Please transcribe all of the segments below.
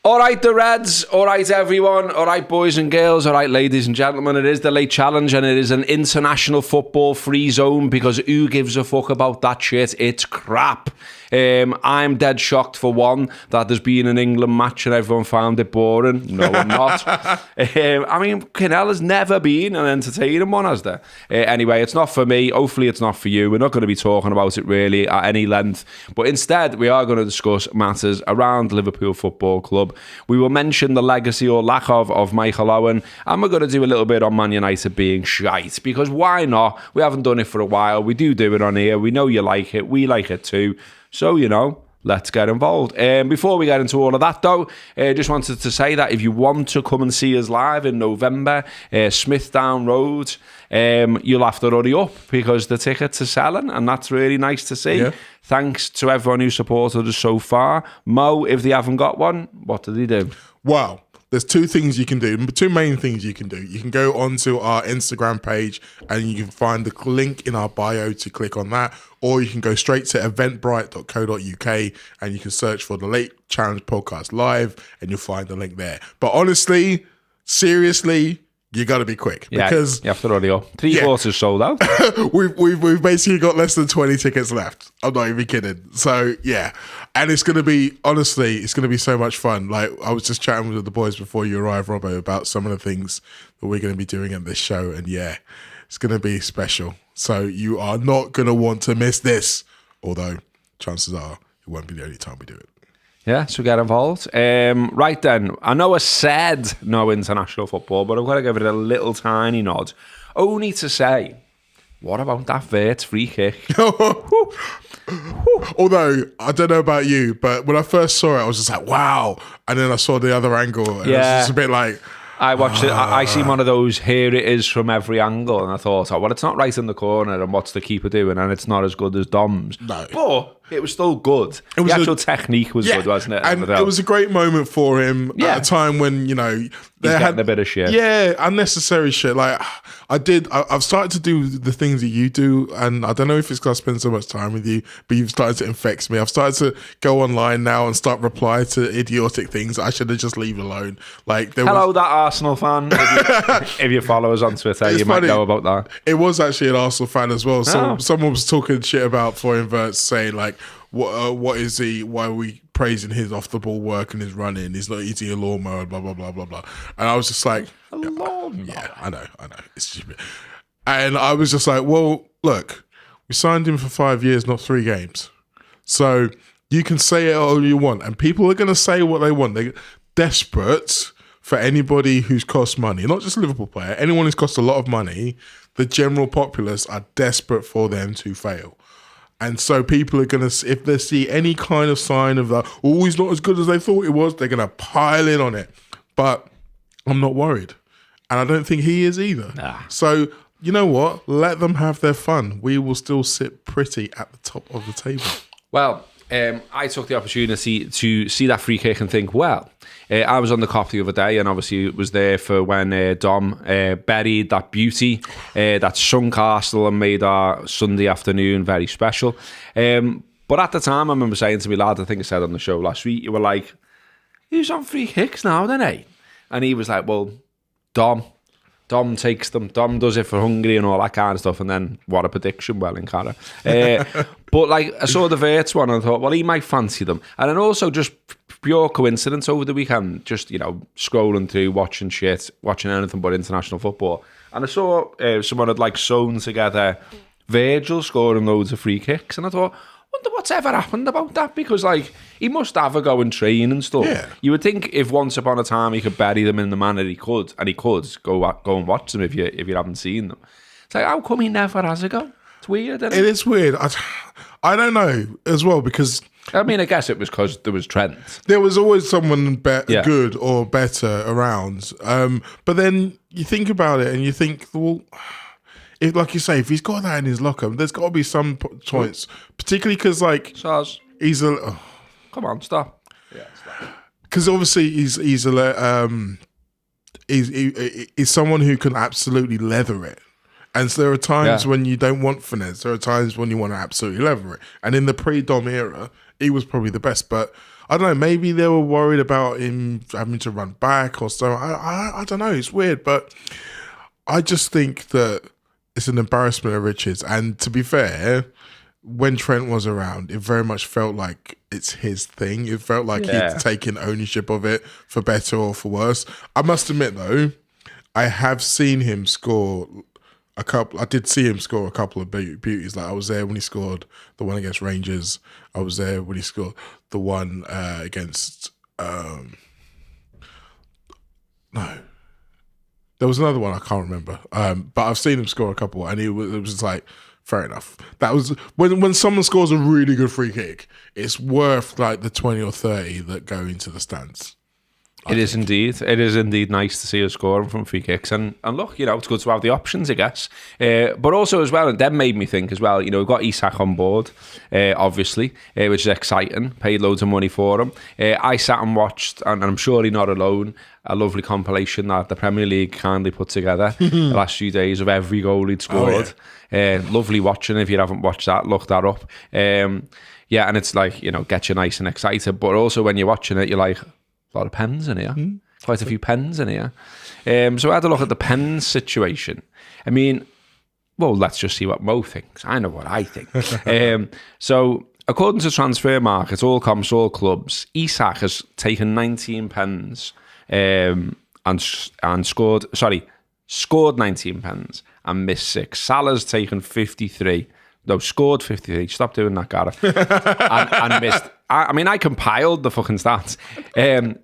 All right, the Reds. All right, everyone. All right, boys and girls. All right, ladies and gentlemen. It is the late challenge, and it is an international football free zone because who gives a fuck about that shit? It's crap. I'm dead shocked, for one, that there's been an England match and everyone found it boring. No, I'm not. I mean, Kinnell has never been an entertaining one, has there? Anyway, it's not for me. Hopefully, it's not for you. We're not going to be talking about it really at any length. But instead, we are going to discuss matters around Liverpool Football Club. We will mention the legacy or lack of Michael Owen. And we're going to do a little bit on Man United being shite. Because why not? We haven't done it for a while. We do it on here. We know you like it. We like it too. So, let's get involved. Before we get into all of that, though, just wanted to say that if you want to come and see us live in November, Smithdown Road, you'll have to hurry up because the tickets are selling, and that's really nice to see. Yeah. Thanks to everyone who supported us so far. Mo, if they haven't got one, what do they do? Wow. There's two things you can do, two main things you can do. You can go onto our Instagram page and you can find the link in our bio to click on that, or you can go straight to eventbrite.co.uk and you can search for the Late Challenge Podcast Live and you'll find the link there. But honestly, seriously, you got to be quick because you have to hurry up. Three quarters sold out. we've basically got less than 20 tickets left. I'm not even kidding. So yeah, and it's gonna be it's gonna be so much fun. Like I was just chatting with the boys before you arrived, Robbo, about some of the things that we're gonna be doing at this show, and yeah, it's gonna be special. So you are not gonna want to miss this. Although chances are it won't be the only time we do it. Yeah, so get involved. Right then, I know I said no international football, but I've got to give it a little tiny nod. Only to say, what about that Wirtz free kick? Although, I don't know about you, but when I first saw it, I was just like, wow. And then I saw the other angle, and it was just a bit like... I watched it. I seen one of those, here it is from every angle, and I thought, well, it's not right in the corner, and what's the keeper doing? And it's not as good as Dom's. No. But it was still good. The actual technique was good, wasn't it? And it was a great moment for him at a time when, he's getting a bit of shit. Yeah, unnecessary shit. Like, I've started to do the things that you do, and I don't know if it's because I spend so much time with you, but you've started to infect me. I've started to go online now and start replying to idiotic things I should have just leave alone. Like, that Arsenal fan. If you follow us on Twitter, you might know about that. It was actually an Arsenal fan as well. So someone was talking shit about Florian Wirtz, saying like, what is he? Why are we praising his off the ball work and his running? He's not eating a lawnmower, blah blah blah blah blah. And I was just like, a lawnmower. Yeah, I know, it's stupid. And I was just like, well, look, we signed him for 5 years, not 3 games. So you can say it all you want, and people are going to say what they want. They're desperate for anybody who's cost money, not just a Liverpool player. Anyone who's cost a lot of money, the general populace are desperate for them to fail. And so people are going to, if they see any kind of sign of that, oh, he's not as good as they thought he was, they're going to pile in on it. But I'm not worried. And I don't think he is either. Nah. So, you know what? Let them have their fun. We will still sit pretty at the top of the table. Well, I took the opportunity to see that free kick and think, well, I was on the Cop the other day, and obviously it was there for when Dom buried that beauty that sunk Arsenal and made our Sunday afternoon very special. But at the time, I remember saying to me lad, I think I said on the show last week, you were like, who's on free kicks now, then, eh? And he was like, well, Dom takes them. Dom does it for Hungary and all that kind of stuff. And then what a prediction, well in Cara. But like I saw the Wirtz one and I thought, well, he might fancy them. And then also just pure coincidence over the weekend, just, scrolling through, watching anything but international football. And I saw someone had like sewn together Virgil scoring loads of free kicks. And I thought, wonder what's ever happened about that, because like he must have a go and train and stuff. Yeah. You would think if once upon a time he could bury them in the manner he could, and he could go and watch them if you haven't seen them. It's like, how come he never has a go? It's weird, isn't it? It is weird. I don't know as well, because I mean, I guess it was because there was Trent. There was always someone good or better around. But then you think about it and you think, well, if, like you say, if he's got that in his locker, there's got to be some points, particularly because, like, Saz. He's a... Come on, stop. Yeah, stop. Because obviously he's someone who can absolutely leather it. And so there are times when you don't want finesse. There are times when you want to absolutely lever it. And in the pre-Dom era, he was probably the best. But I don't know, maybe they were worried about him having to run back or so. I don't know. It's weird. But I just think that it's an embarrassment of riches. And to be fair, when Trent was around, it very much felt like it's his thing. It felt like he'd taken ownership of it, for better or for worse. I must admit, though, I have seen him score a couple. I did see him score a couple of beauties. Like I was there when he scored the one against Rangers. I was there when he scored the one against. No, there was another one I can't remember. But I've seen him score a couple, and it was just like, fair enough. That was when someone scores a really good free kick, it's worth like the 20 or 30 that go into the stands. It is indeed. It is indeed nice to see us scoring from free kicks. And look, it's good to have the options, I guess. But also as well, and that made me think as well, we've got Isak on board, obviously, which is exciting. Paid loads of money for him. I sat and watched, and I'm surely not alone, a lovely compilation that the Premier League kindly put together the last few days of every goal he'd scored. Lovely watching. If you haven't watched that, look that up. And it's like, get you nice and excited. But also when you're watching it, you're like, a lot of pens in here. Quite a few pens in here. So I had a look at the pens situation. I mean, well, let's just see what Mo thinks. I know what I think. So according to Transfer Market, all comps, all clubs, Isak has taken 19 pens and scored 19 pens and missed 6. Salah's taken 53. No, scored 53. Stop doing that, Gareth. and missed. I mean, I compiled the fucking stats.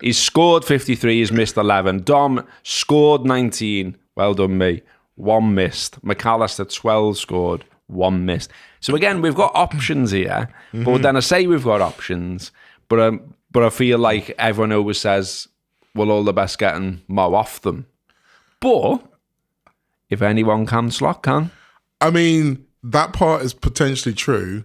He's scored 53. He's missed 11. Dom scored 19. Well done, me. 1 missed. McAllister 12 scored. 1 missed. So again, we've got options here. But then I say we've got options, but I feel like everyone always says, well, all the best getting Mo off them. But if anyone can, Slot can. I mean, that part is potentially true,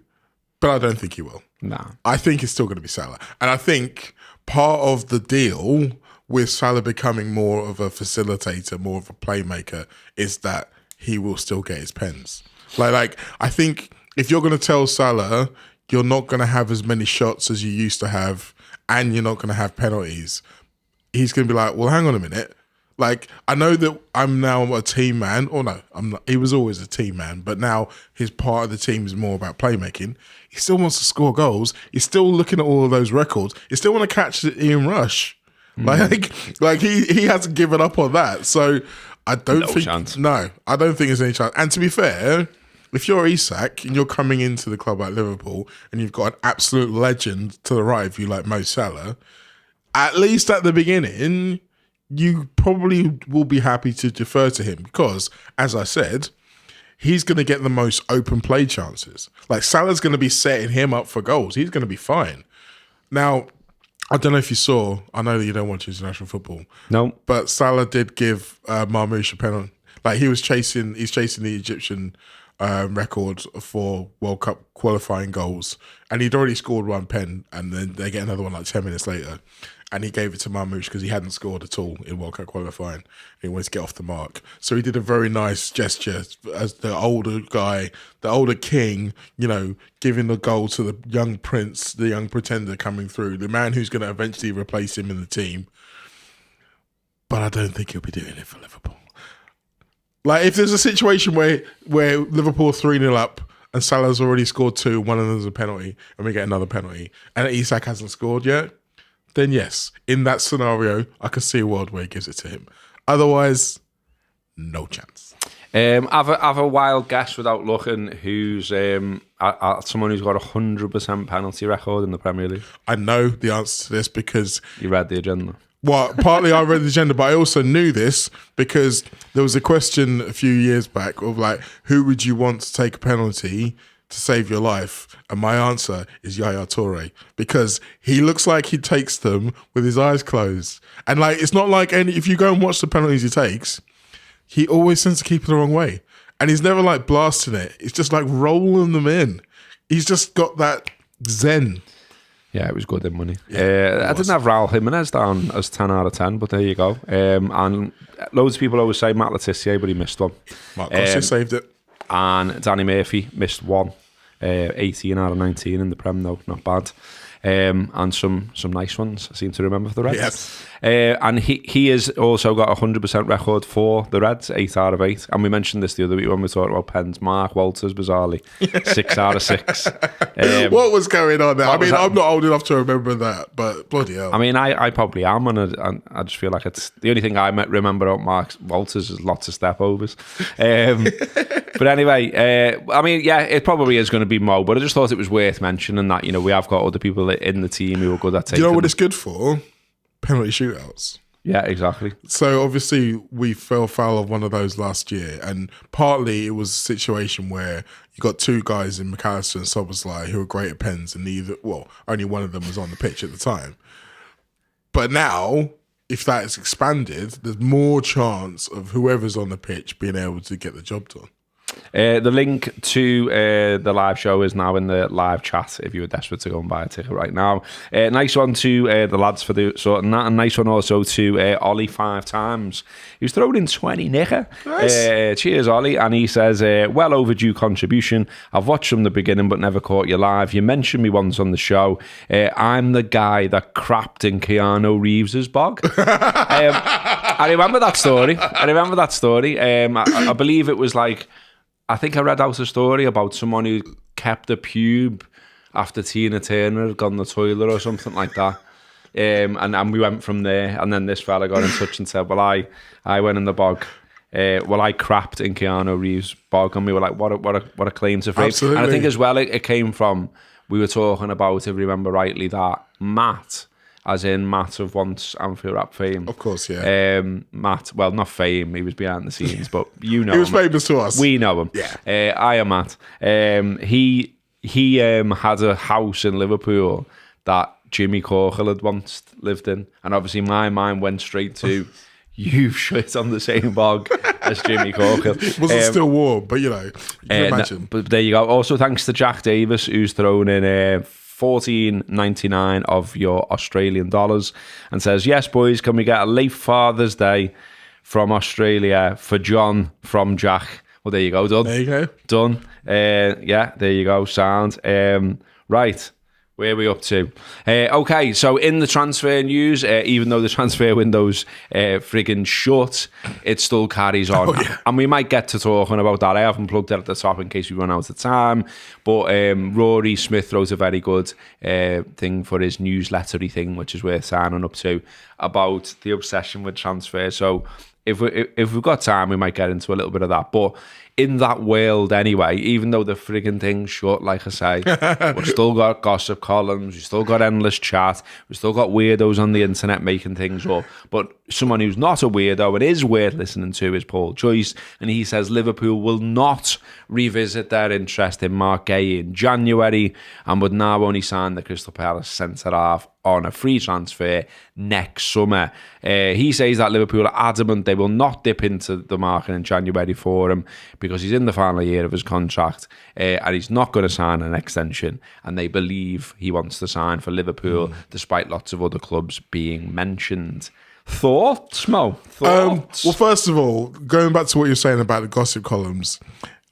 but I don't think he will. No. I think it's still going to be Salah. And I think part of the deal with Salah becoming more of a facilitator, more of a playmaker, is that he will still get his pens. Like I think if you're going to tell Salah you're not going to have as many shots as you used to have and you're not going to have penalties, he's going to be like, well, hang on a minute. Like, I know that I'm now a team man, or no, I'm not. He was always a team man, but now his part of the team is more about playmaking. He still wants to score goals. He's still looking at all of those records. He still want to catch the Ian Rush. Like he hasn't given up on that. So I don't think I don't think there's any chance. And to be fair, if you're Isak and you're coming into the club like Liverpool and you've got an absolute legend to the right of you like Mo Salah, at least at the beginning, you probably will be happy to defer to him because, as I said, he's going to get the most open play chances. Like, Salah's going to be setting him up for goals. He's going to be fine. Now, I don't know if you saw, I know that you don't watch international football. No. But Salah did give Marmoush a penalty. Like, he's chasing the Egyptian record for World Cup qualifying goals. And he'd already scored 1 pen, and then they get another one like 10 minutes later. And he gave it to Marmoush because he hadn't scored at all in World Cup qualifying. He wanted to get off the mark. So he did a very nice gesture as the older guy, the older king, giving the goal to the young prince, the young pretender coming through, the man who's going to eventually replace him in the team. But I don't think he'll be doing it for Liverpool. Like, if there's a situation where Liverpool 3-0 up and Salah's already scored 2, one of them's a penalty, and we get another penalty, and Isak hasn't scored yet, then yes, in that scenario, I could see a world where he gives it to him. Otherwise, no chance. Have a wild guess without looking who's someone who's got 100% penalty record in the Premier League. I know the answer to this because... You read the agenda. Well, partly I read the agenda, but I also knew this because there was a question a few years back of like, who would you want to take a penalty to save your life? And my answer is Yaya Toure, because he looks like he takes them with his eyes closed. And like, it's not like if you go and watch the penalties he takes, he always tends to keep it the wrong way. And he's never like blasting it. It's just like rolling them in. He's just got that zen. Yeah, it was good in money. I didn't have Raul Jimenez down as 10 out of 10, but there you go. And loads of people always say Matt Letizia, but he missed one. Mark Guehi saved it. And Danny Murphy missed one. 18 out of 19 in the Prem, though, not bad. And some nice ones, I seem to remember, for the Reds. Yes. And he has also got a 100% record for the Reds, 8 out of 8. And we mentioned this the other week when we talked about pens. Mark Walters, bizarrely, 6 out of 6. What was going on there? I mean, I'm not old enough to remember that, but bloody hell. I mean, I probably am, and I just feel like it's the only thing I remember about Mark Walters is lots of step overs. But anyway, I mean, yeah, it probably is going to be Mo, but I just thought it was worth mentioning that, we have got other people in the team who are good at taking. Do you know what it's good for? Penalty shootouts. Yeah, exactly. So obviously we fell foul of one of those last year, and partly it was a situation where you got two guys in McAllister and Szoboszlai who were great at pens, and only one of them was on the pitch at the time. But now, if that is expanded, there's more chance of whoever's on the pitch being able to get the job done. The link to the live show is now in the live chat if you were desperate to go and buy a ticket right now. Nice one to the lads for the sorting that, and nice one also to Ollie 5 times. He was thrown in 20 nicker. Nice. Cheers, Ollie. And he says, well overdue contribution. I've watched from the beginning but never caught you live. You mentioned me once on the show. I'm the guy that crapped in Keanu Reeves's bog. I remember that story. I believe it was like, I think I read out a story about someone who kept a pube after Tina Turner had gone to the toilet or something like that. And we went from there. And then this fella got in touch and said, well, I went in the bog. I crapped in Keanu Reeves' bog. And we were like, what a claim to fame. Absolutely. And I think as well, it came from, we were talking about, if you remember rightly, that Matt, as in Matt of Once and For Rap fame. Of course, yeah. Matt, well, not fame, he was behind the scenes, but you know he was him. famous to us. We know him. Yeah. I am Matt. He had a house in Liverpool that Jimmy Corkhill had once lived in. And obviously my mind went straight to, you've shit on the same bog as Jimmy Corkhill. It wasn't still warm, but you can imagine. But there you go. Also, thanks to Jack Davis, who's thrown in $14.99 of your Australian dollars and says, yes, boys, can we get a late Father's Day from Australia for John from Jack? Well, there you go, done. There you go. Done. Yeah, there you go, sound. Right. Where are we up to? Okay, so in the transfer news, even though the transfer window's friggin' shut, it still carries on. Oh, yeah. And we might get to talking about that. I haven't plugged it at the top in case we run out of time. But Rory Smith wrote a very good thing for his newslettery thing, which is worth signing up to, about the obsession with transfer. So if we've got time, we might get into a little bit of that. But in that world anyway, even though the frigging thing's short, like I say, we've still got gossip columns, we've still got endless chat, we've still got weirdos on the internet making things up. But someone who's not a weirdo and is worth listening to is Paul Joyce, and he says Liverpool will not revisit their interest in Marc Guehi in January and would now only sign the Crystal Palace centre-half on a free transfer next summer. He says that Liverpool are adamant they will not dip into the market in January for him because he's in the final year of his contract and he's not going to sign an extension, and they believe he wants to sign for Liverpool despite lots of other clubs being mentioned. Thoughts, Mo? Thoughts? Well, first of all, going back to what you're saying about the gossip columns,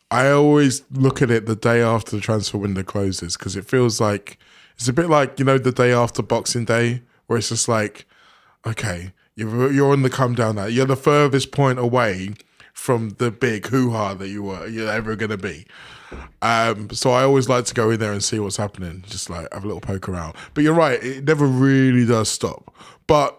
I always look at it the day after the transfer window closes because it feels like it's a bit like, the day after Boxing Day, where it's just like, okay, you're on the come down now. You're the furthest point away from the big hoo-ha that you're ever going to be. So I always like to go in there and see what's happening, just like have a little poke around. But you're right, it never really does stop. But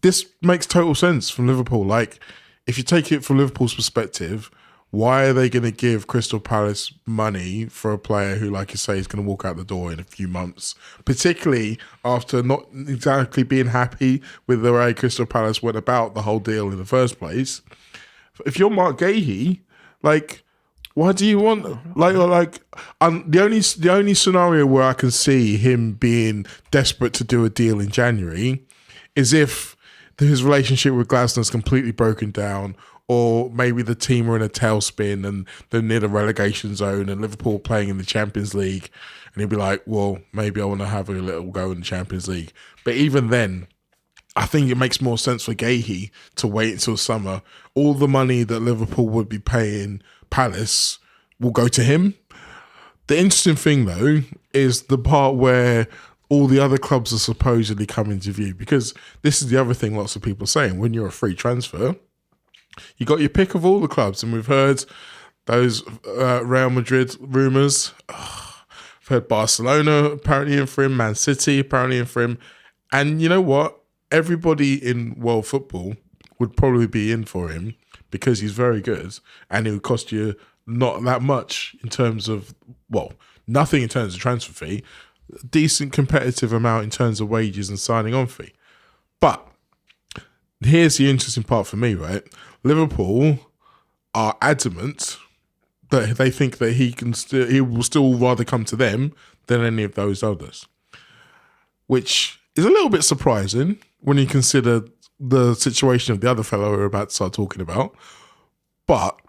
this makes total sense from Liverpool. Like, if you take it from Liverpool's perspective, why are they going to give Crystal Palace money for a player who, like you say, is going to walk out the door in a few months, particularly after not exactly being happy with the way Crystal Palace went about the whole deal in the first place? If you're Marc Guehi, like, why do you want the only scenario where I can see him being desperate to do a deal in January is if his relationship with Glasnow's completely broken down, or maybe the team are in a tailspin and they're near the relegation zone and Liverpool playing in the Champions League and he'd be like, well, maybe I want to have a little go in the Champions League. But even then, I think it makes more sense for Guehi to wait until summer. All the money that Liverpool would be paying Palace will go to him. The interesting thing, though, is the part where all the other clubs are supposedly coming to view, because this is the other thing lots of people are saying. When you're a free transfer, you got your pick of all the clubs, and we've heard those Real Madrid rumours. I've heard Barcelona apparently in for him, Man City apparently in for him. And you know what? Everybody in world football would probably be in for him because he's very good, and it would cost you not that much in terms of, well, nothing in terms of transfer fee, decent competitive amount in terms of wages and signing on fee. But here's the interesting part for me, right? Liverpool are adamant that they think that he will still rather come to them than any of those others, which is a little bit surprising when you consider the situation of the other fellow we're about to start talking about. But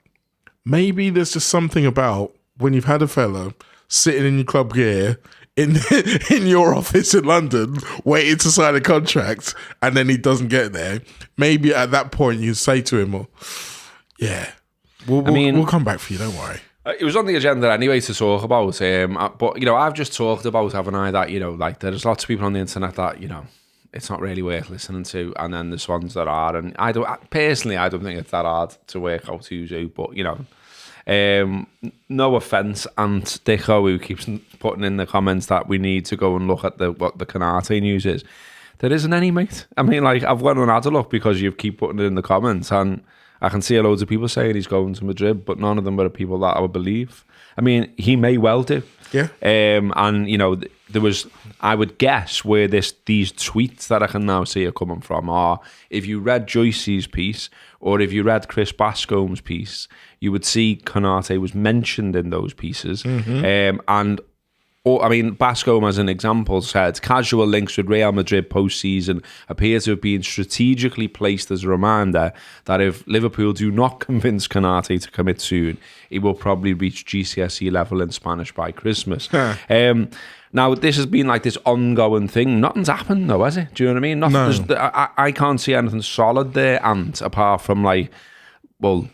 maybe there's just something about when you've had a fellow sitting in your club gear in your office in London waiting to sign a contract, and then he doesn't get there. Maybe at that point you say to him, well, yeah, we'll come back for you, don't worry. It was on the agenda anyway to talk about, but, you know, I've just talked about, haven't I, that, you know, like there's lots of people on the internet that, you know, it's not really worth listening to, and then there's ones that are, and I don't think it's that hard to work out who's who, but, you know, no offence, and Dicko, who keeps putting in the comments that we need to go and look at what the Konaté news is. There isn't any, mate. I mean, like, I've went and had a look because you keep putting it in the comments, and I can see loads of people saying he's going to Madrid, but none of them are people that I would believe. I mean, he may well do. Yeah. And, you know, there was, I would guess, where these tweets that I can now see are coming from are, if you read Joyce's piece or if you read Chris Bascombe's piece, you would see Konaté was mentioned in those pieces. I mean, Bascombe, as an example, said, casual links with Real Madrid post-season appear to have been strategically placed as a reminder that if Liverpool do not convince Konaté to commit soon, he will probably reach GCSE level in Spanish by Christmas. Now, this has been like this ongoing thing. Nothing's happened, though, has it? Do you know what I mean? No. I can't see anything solid there, and apart from, like, well,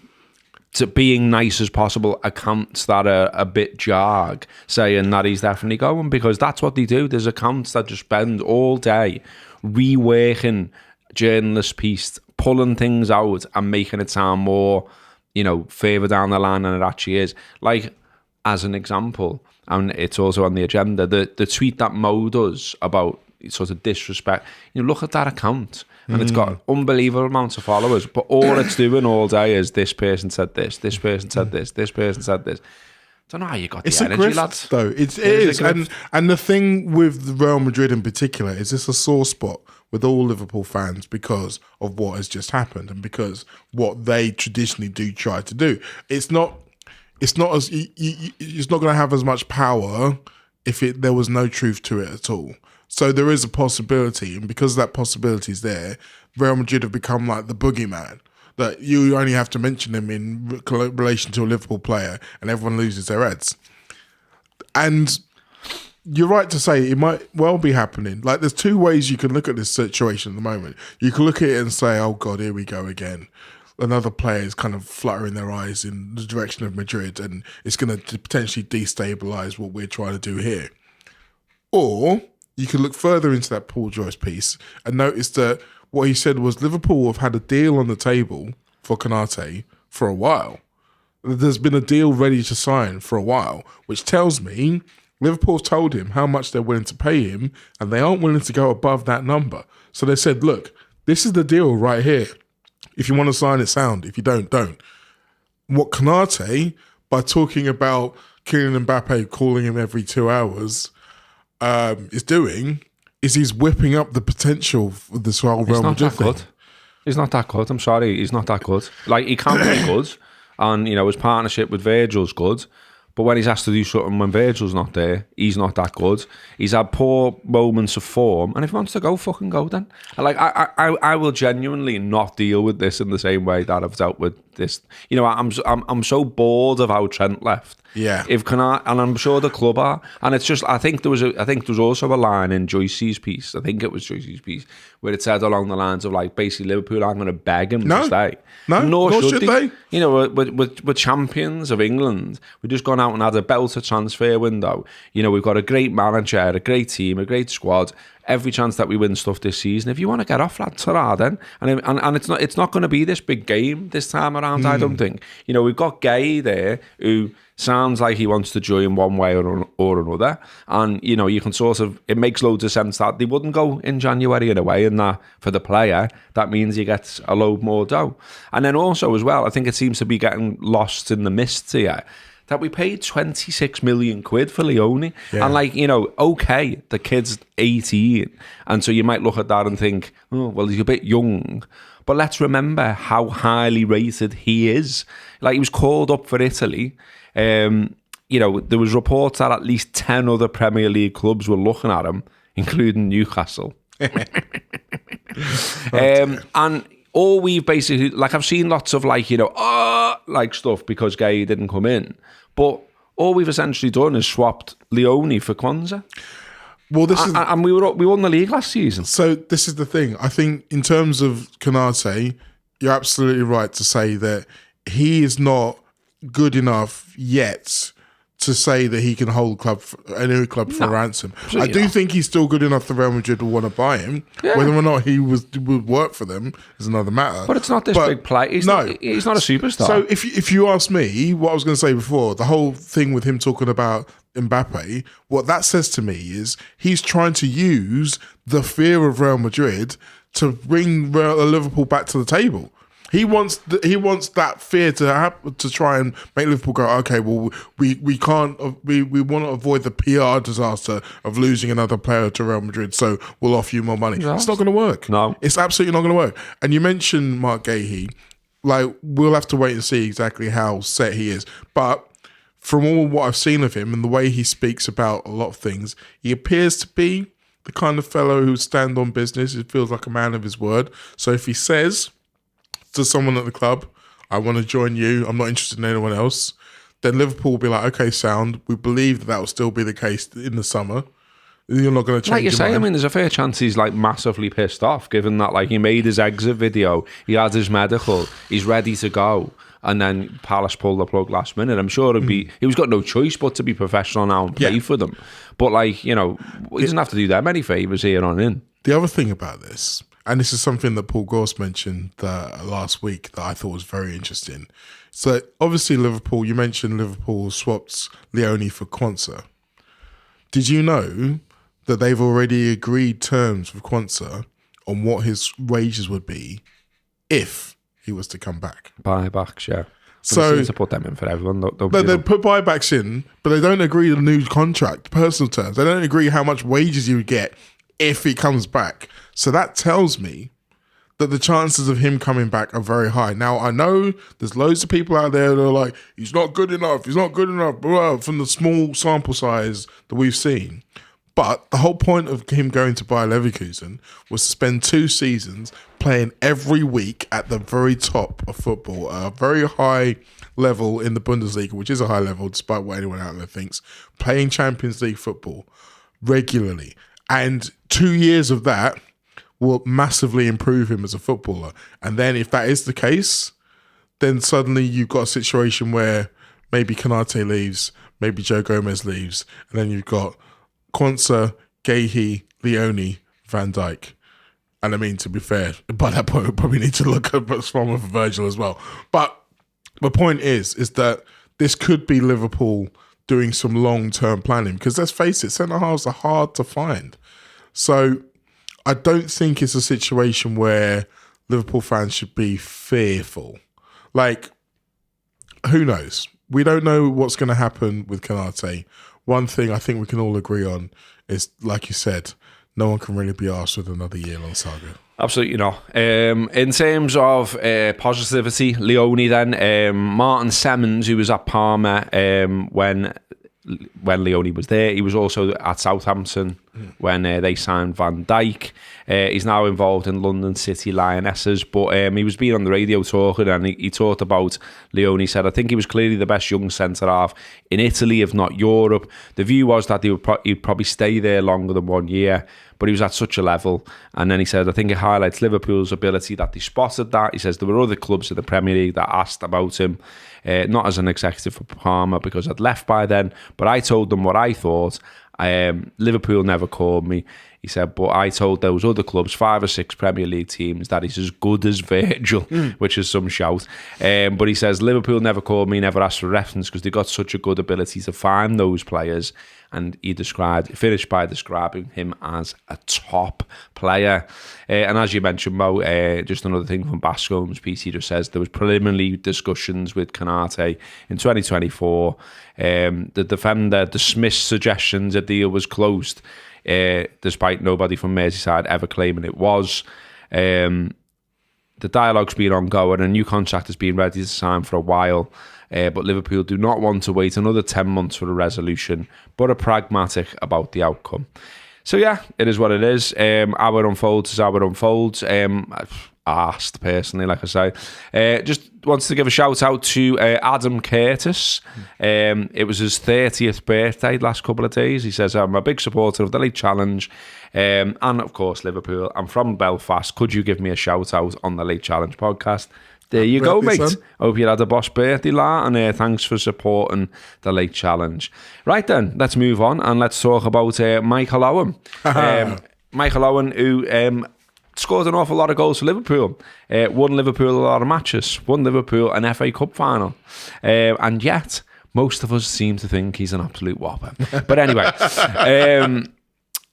to being nice as possible, accounts that are a bit jarg saying that he's definitely going, because that's what they do. There's accounts that just spend all day reworking journalist piece, pulling things out and making it sound more, you know, further down the line than it actually is. Like, as an example, and it's also on the agenda, the tweet that Mo does about sort of disrespect, you know, look at that account. And it's got unbelievable amounts of followers, but all it's doing all day is this person said this person said this person said this. Don't know how you got the energy, lads. Though it is, and the thing with Real Madrid in particular is it's a sore spot with all Liverpool fans because of what has just happened and because what they traditionally do try to do. It's not going to have as much power if there was no truth to it at all. So there is a possibility, and because that possibility is there, Real Madrid have become like the boogeyman, that you only have to mention them in relation to a Liverpool player and everyone loses their heads. And you're right to say it might well be happening. Like, there's two ways you can look at this situation at the moment. You can look at it and say, oh God, here we go again. Another player is kind of fluttering their eyes in the direction of Madrid, and it's going to potentially destabilise what we're trying to do here. Or you could look further into that Paul Joyce piece and notice that what he said was Liverpool have had a deal on the table for Konaté for a while. There's been a deal ready to sign for a while, which tells me Liverpool told him how much they're willing to pay him, and they aren't willing to go above that number. So they said, look, this is the deal right here. If you want to sign it, sound. If you don't, don't. What Konaté, by talking about Kylian Mbappe calling him every 2 hours, is doing is he's whipping up the potential for this whole Real Madrid thing. He's not that good. I'm sorry, he's not that good. Like, he can be good, and, you know, his partnership with Virgil's good, but when he's asked to do something when Virgil's not there, he's not that good. He's had poor moments of form, and if he wants to go, fucking go then. Like, I will genuinely not deal with this in the same way that I've dealt with this. You know, I'm so bored of how Trent left Yeah. If Konaté, and I'm sure the club are, and it's just, I think there was also a line in Joyce's piece. I think it was Joyce's piece where it said along the lines of like, basically Liverpool aren't going to beg him to stay. No, nor should they. You know, we're champions of England. We've just gone out and had a belter transfer window. You know, we've got a great manager, a great team, a great squad. Every chance that we win stuff this season. If you want to get off, lad, ta-ra then. And it's not going to be this big game this time around, I don't think. You know, we've got Guehi there who sounds like he wants to join one way or another. And, you know, you can sort of, it makes loads of sense that they wouldn't go in January in a way, and that for the player, that means he gets a load more dough. And then also as well, I think it seems to be getting lost in the mist here, that we paid 26 million quid for Leone. Yeah. And like, you know, okay, the kid's 18. And so you might look at that and think, oh, well, he's a bit young. But let's remember how highly rated he is. Like, he was called up for Italy. You know, there was reports that at least 10 other Premier League clubs were looking at him, including Newcastle. And all we've basically, like, I've seen lots of like, you know, like stuff because Guehi didn't come in. But all we've essentially done is swapped Leone for Kwanzaa. Well, this is, and we won the league last season. So this is the thing. I think in terms of Konaté, you're absolutely right to say that he is not good enough yet to say that he can hold any club for ransom. I do think he's still good enough that Real Madrid will want to buy him. Yeah. Whether or not he would work for them is another matter. But it's not this big play. He's not a superstar. So if you ask me, what I was going to say before, the whole thing with him talking about Mbappe, what that says to me is he's trying to use the fear of Real Madrid to bring Liverpool back to the table. He wants that fear to happen, to try and make Liverpool go, okay, well, we want to avoid the PR disaster of losing another player to Real Madrid, so we'll offer you more money. It's not going to work. No. It's absolutely not going to work. And you mentioned Marc Guehi. Like, we'll have to wait and see exactly how set he is. But from all what I've seen of him and the way he speaks about a lot of things, he appears to be the kind of fellow who stand on business. He feels like a man of his word. So if he says to someone at the club, I want to join you, I'm not interested in anyone else, then Liverpool will be like, okay, sound. We believe that will still be the case in the summer. You're not going to change like you your say, mind. I mean, there's a fair chance he's like massively pissed off, given that like he made his exit video, he had his medical, he's ready to go, and then Palace pulled the plug last minute. I'm sure he was got no choice but to be professional now and play for them. But like, you know, he doesn't have to do them any favours here on in. The other thing about this, and this is something that Paul Gorst mentioned last week that I thought was very interesting. So obviously Liverpool, you mentioned Liverpool swapped Leone for Kwanzaa. Did you know that they've already agreed terms with Kwanzaa on what his wages would be if he was to come back? Buybacks, yeah. So to put them in for everyone. They put buybacks in, but they don't agree on new contract, personal terms. They don't agree how much wages you would get if he comes back. So that tells me that the chances of him coming back are very high. Now, I know there's loads of people out there that are like, he's not good enough, from the small sample size that we've seen. But the whole point of him going to Bayer Leverkusen was to spend 2 seasons playing every week at the very top of football, a very high level in the Bundesliga, which is a high level despite what anyone out there thinks, playing Champions League football regularly. And 2 years of that will massively improve him as a footballer. And then if that is the case, then suddenly you've got a situation where maybe Konaté leaves, maybe Joe Gomez leaves, and then you've got Kwanzaa, Guehi, Leone, Van Dijk. And I mean, to be fair, by that point, we probably need to look at Sparman for Virgil as well. But the point is that this could be Liverpool doing some long-term planning, because let's face it, centre-halves are hard to find. So I don't think it's a situation where Liverpool fans should be fearful. Like, who knows? We don't know what's going to happen with Konaté. One thing I think we can all agree on is, like you said, no one can really be arsed with another year-long saga. Absolutely not. In terms of positivity, Leone then, Martin Semmens, who was at Parma when Leone was there, he was also at Southampton when they signed Van Dijk. He's now involved in London City Lionesses, but he was being on the radio talking, and he talked about Leone. He said, I think he was clearly the best young centre-half in Italy, if not Europe. The view was that he'd probably stay there longer than 1 year, but he was at such a level. And then he said, I think it highlights Liverpool's ability that they spotted that. He says there were other clubs in the Premier League that asked about him, not as an executive for Parma because I'd left by then, but I told them what I thought. Liverpool never called me. He said, but I told those other clubs, 5 or 6 Premier League teams, that he's as good as Virgil, which is some shout. But he says, Liverpool never called me, never asked for reference because they got such a good ability to find those players. And he finished by describing him as a top player. And as you mentioned, Mo, just another thing from Bascomb's piece, he just says there was preliminary discussions with Konaté in 2024. The defender dismissed suggestions a deal was closed, despite nobody from Merseyside ever claiming it was. The dialogue's been ongoing, and a new contract has been ready to sign for a while. But Liverpool do not want to wait another 10 months for a resolution, but are pragmatic about the outcome. So yeah, it is what it is. How it unfolds is how it unfolds. I've asked personally, like I say. Just wants to give a shout out to Adam Curtis. It was his 30th birthday last couple of days. He says, I'm a big supporter of the League Challenge and of course Liverpool. I'm from Belfast. Could you give me a shout out on the League Challenge podcast? There you go, mate. Son. Hope you had a boss birthday, la, and thanks for supporting the Lake Challenge. Right then, let's move on and let's talk about Michael Owen. Michael Owen, who scored an awful lot of goals for Liverpool, won Liverpool a lot of matches, won Liverpool an FA Cup final, and yet most of us seem to think he's an absolute whopper. But anyway,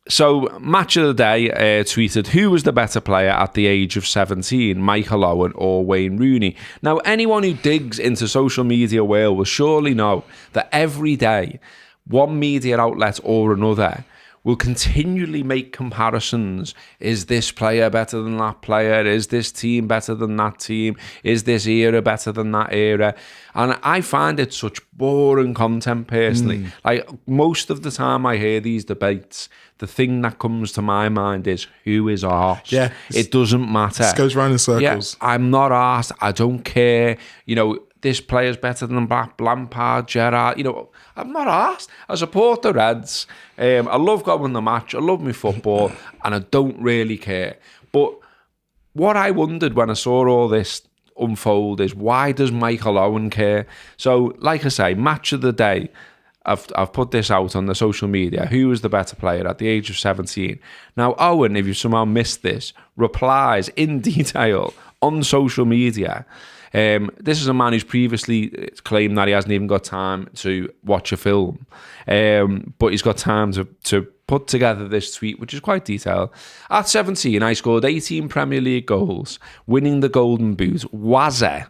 so, Match of the Day tweeted, who was the better player at the age of 17, Michael Owen or Wayne Rooney? Now, anyone who digs into social media world will surely know that every day, one media outlet or another will continually make comparisons. Is this player better than that player? Is this team better than that team? Is this era better than that era? And I find it such boring content personally. Like, most of the time I hear these debates, the thing that comes to my mind is who is arse. Yeah, it doesn't matter. It goes round in circles. Yeah, I'm not arse. I don't care. You know, this player's better than Lampard, Gerrard. You know, I'm not arsed. I support the Reds. I love going the match. I love my football, and I don't really care. But what I wondered when I saw all this unfold is, why does Michael Owen care? So, like I say, Match of the Day, I've put this out on the social media. Who was the better player at the age of 17? Now, Owen, if you somehow missed this, replies in detail on social media. This is a man who's previously claimed that he hasn't even got time to watch a film. But he's got time to put together this tweet, which is quite detailed. At 17, I scored 18 Premier League goals, winning the Golden Boot. Wazza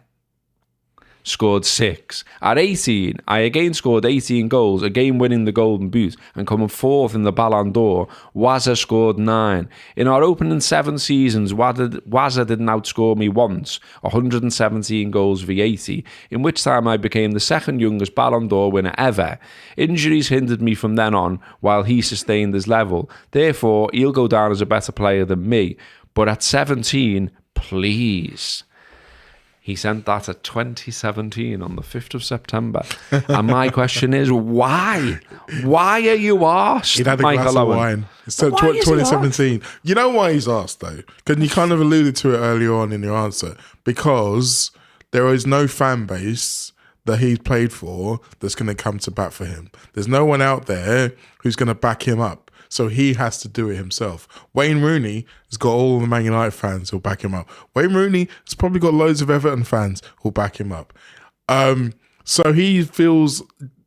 scored 6. At 18, I again scored 18 goals, again winning the Golden Boot and coming 4th in the Ballon d'Or. Wazza scored 9. In our opening 7 seasons, Wazza didn't outscore me once, 117 goals v 80, in which time I became the second youngest Ballon d'Or winner ever. Injuries hindered me from then on, while he sustained his level. Therefore, he'll go down as a better player than me. But at 17, please. He sent that at 2017 on the 5th of September. And my question is, why? Why are you asked, He'd had a Michael glass Owen? of wine. It's 2017. You know why he's asked, though? Because you kind of alluded to it earlier on in your answer. Because there is no fan base that he's played for that's going to come to bat for him. There's no one out there who's going to back him up. So he has to do it himself. Wayne Rooney has got all the Man United fans who'll back him up. Wayne Rooney has probably got loads of Everton fans who'll back him up. So he feels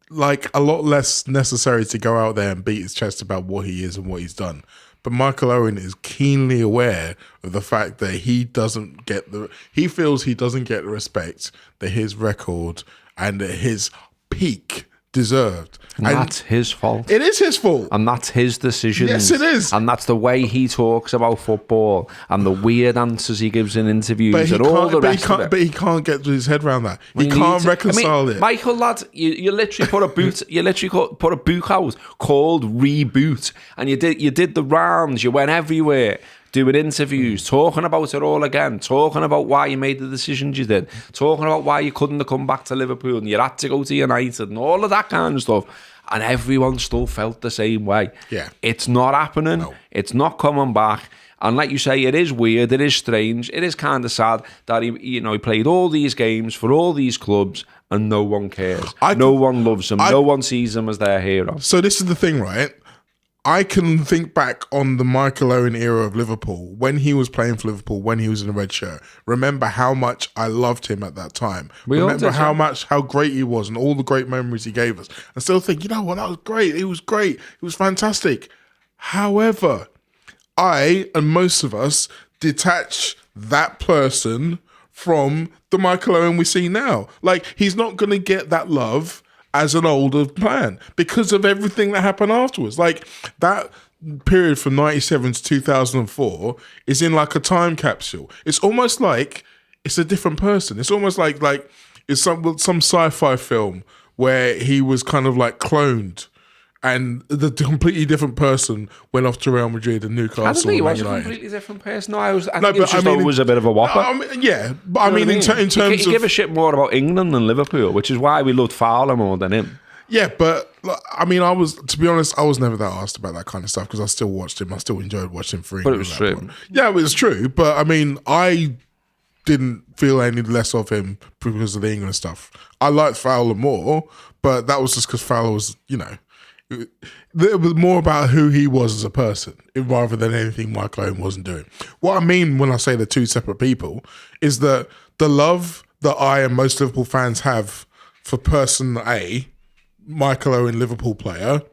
like a lot less necessary to go out there and beat his chest about what he is and what he's done. But Michael Owen is keenly aware of the fact that he feels he doesn't get the respect that his record and his peak deserved. And that's his fault. It is his fault. And that's his decision. Yes, it is. And that's the way he talks about football and the weird answers he gives in interviews and all the rest of it. But he can't get his head around that. He can't reconcile it. Michael, lad, you literally put a boot. You literally put a book out called Reboot, and you did the rounds. You went everywhere, doing interviews, talking about it all again, talking about why you made the decisions you did, talking about why you couldn't have come back to Liverpool and you had to go to United and all of that kind of stuff. And everyone still felt the same way. Yeah. It's not happening. No. It's not coming back. And like you say, it is weird. It is strange. It is kind of sad that he played all these games for all these clubs and no one cares. No one loves him. No one sees him as their hero. So this is the thing, right? I can think back on the Michael Owen era of Liverpool, when he was playing for Liverpool, when he was in a red shirt. Remember how much I loved him at that time. Remember how great he was and all the great memories he gave us. I still think, you know what, that was great. It was great. It was fantastic. However, I and most of us detach that person from the Michael Owen we see now. Like, he's not going to get that love as an older man because of everything that happened afterwards. Like, that period from 97 to 2004 is in like a time capsule. It's almost like it's a different person. It's almost like it's some sci-fi film where he was kind of like cloned and the completely different person went off to Real Madrid and Newcastle. I don't think he was a completely different person. No, I think he was just always a bit of a whopper. But I mean, in terms of... He gave a shit more about England than Liverpool, which is why we loved Fowler more than him. Yeah, but I mean, to be honest, I was never that asked about that kind of stuff because I still watched him. I still enjoyed watching him for England. But it was true. Yeah, it was true. But I mean, I didn't feel any less of him because of the England stuff. I liked Fowler more, but that was just because Fowler was, it was more about who he was as a person rather than anything Michael Owen wasn't doing. What I mean when I say they're two separate people is that the love that I and most Liverpool fans have for person A, Michael Owen, Liverpool player,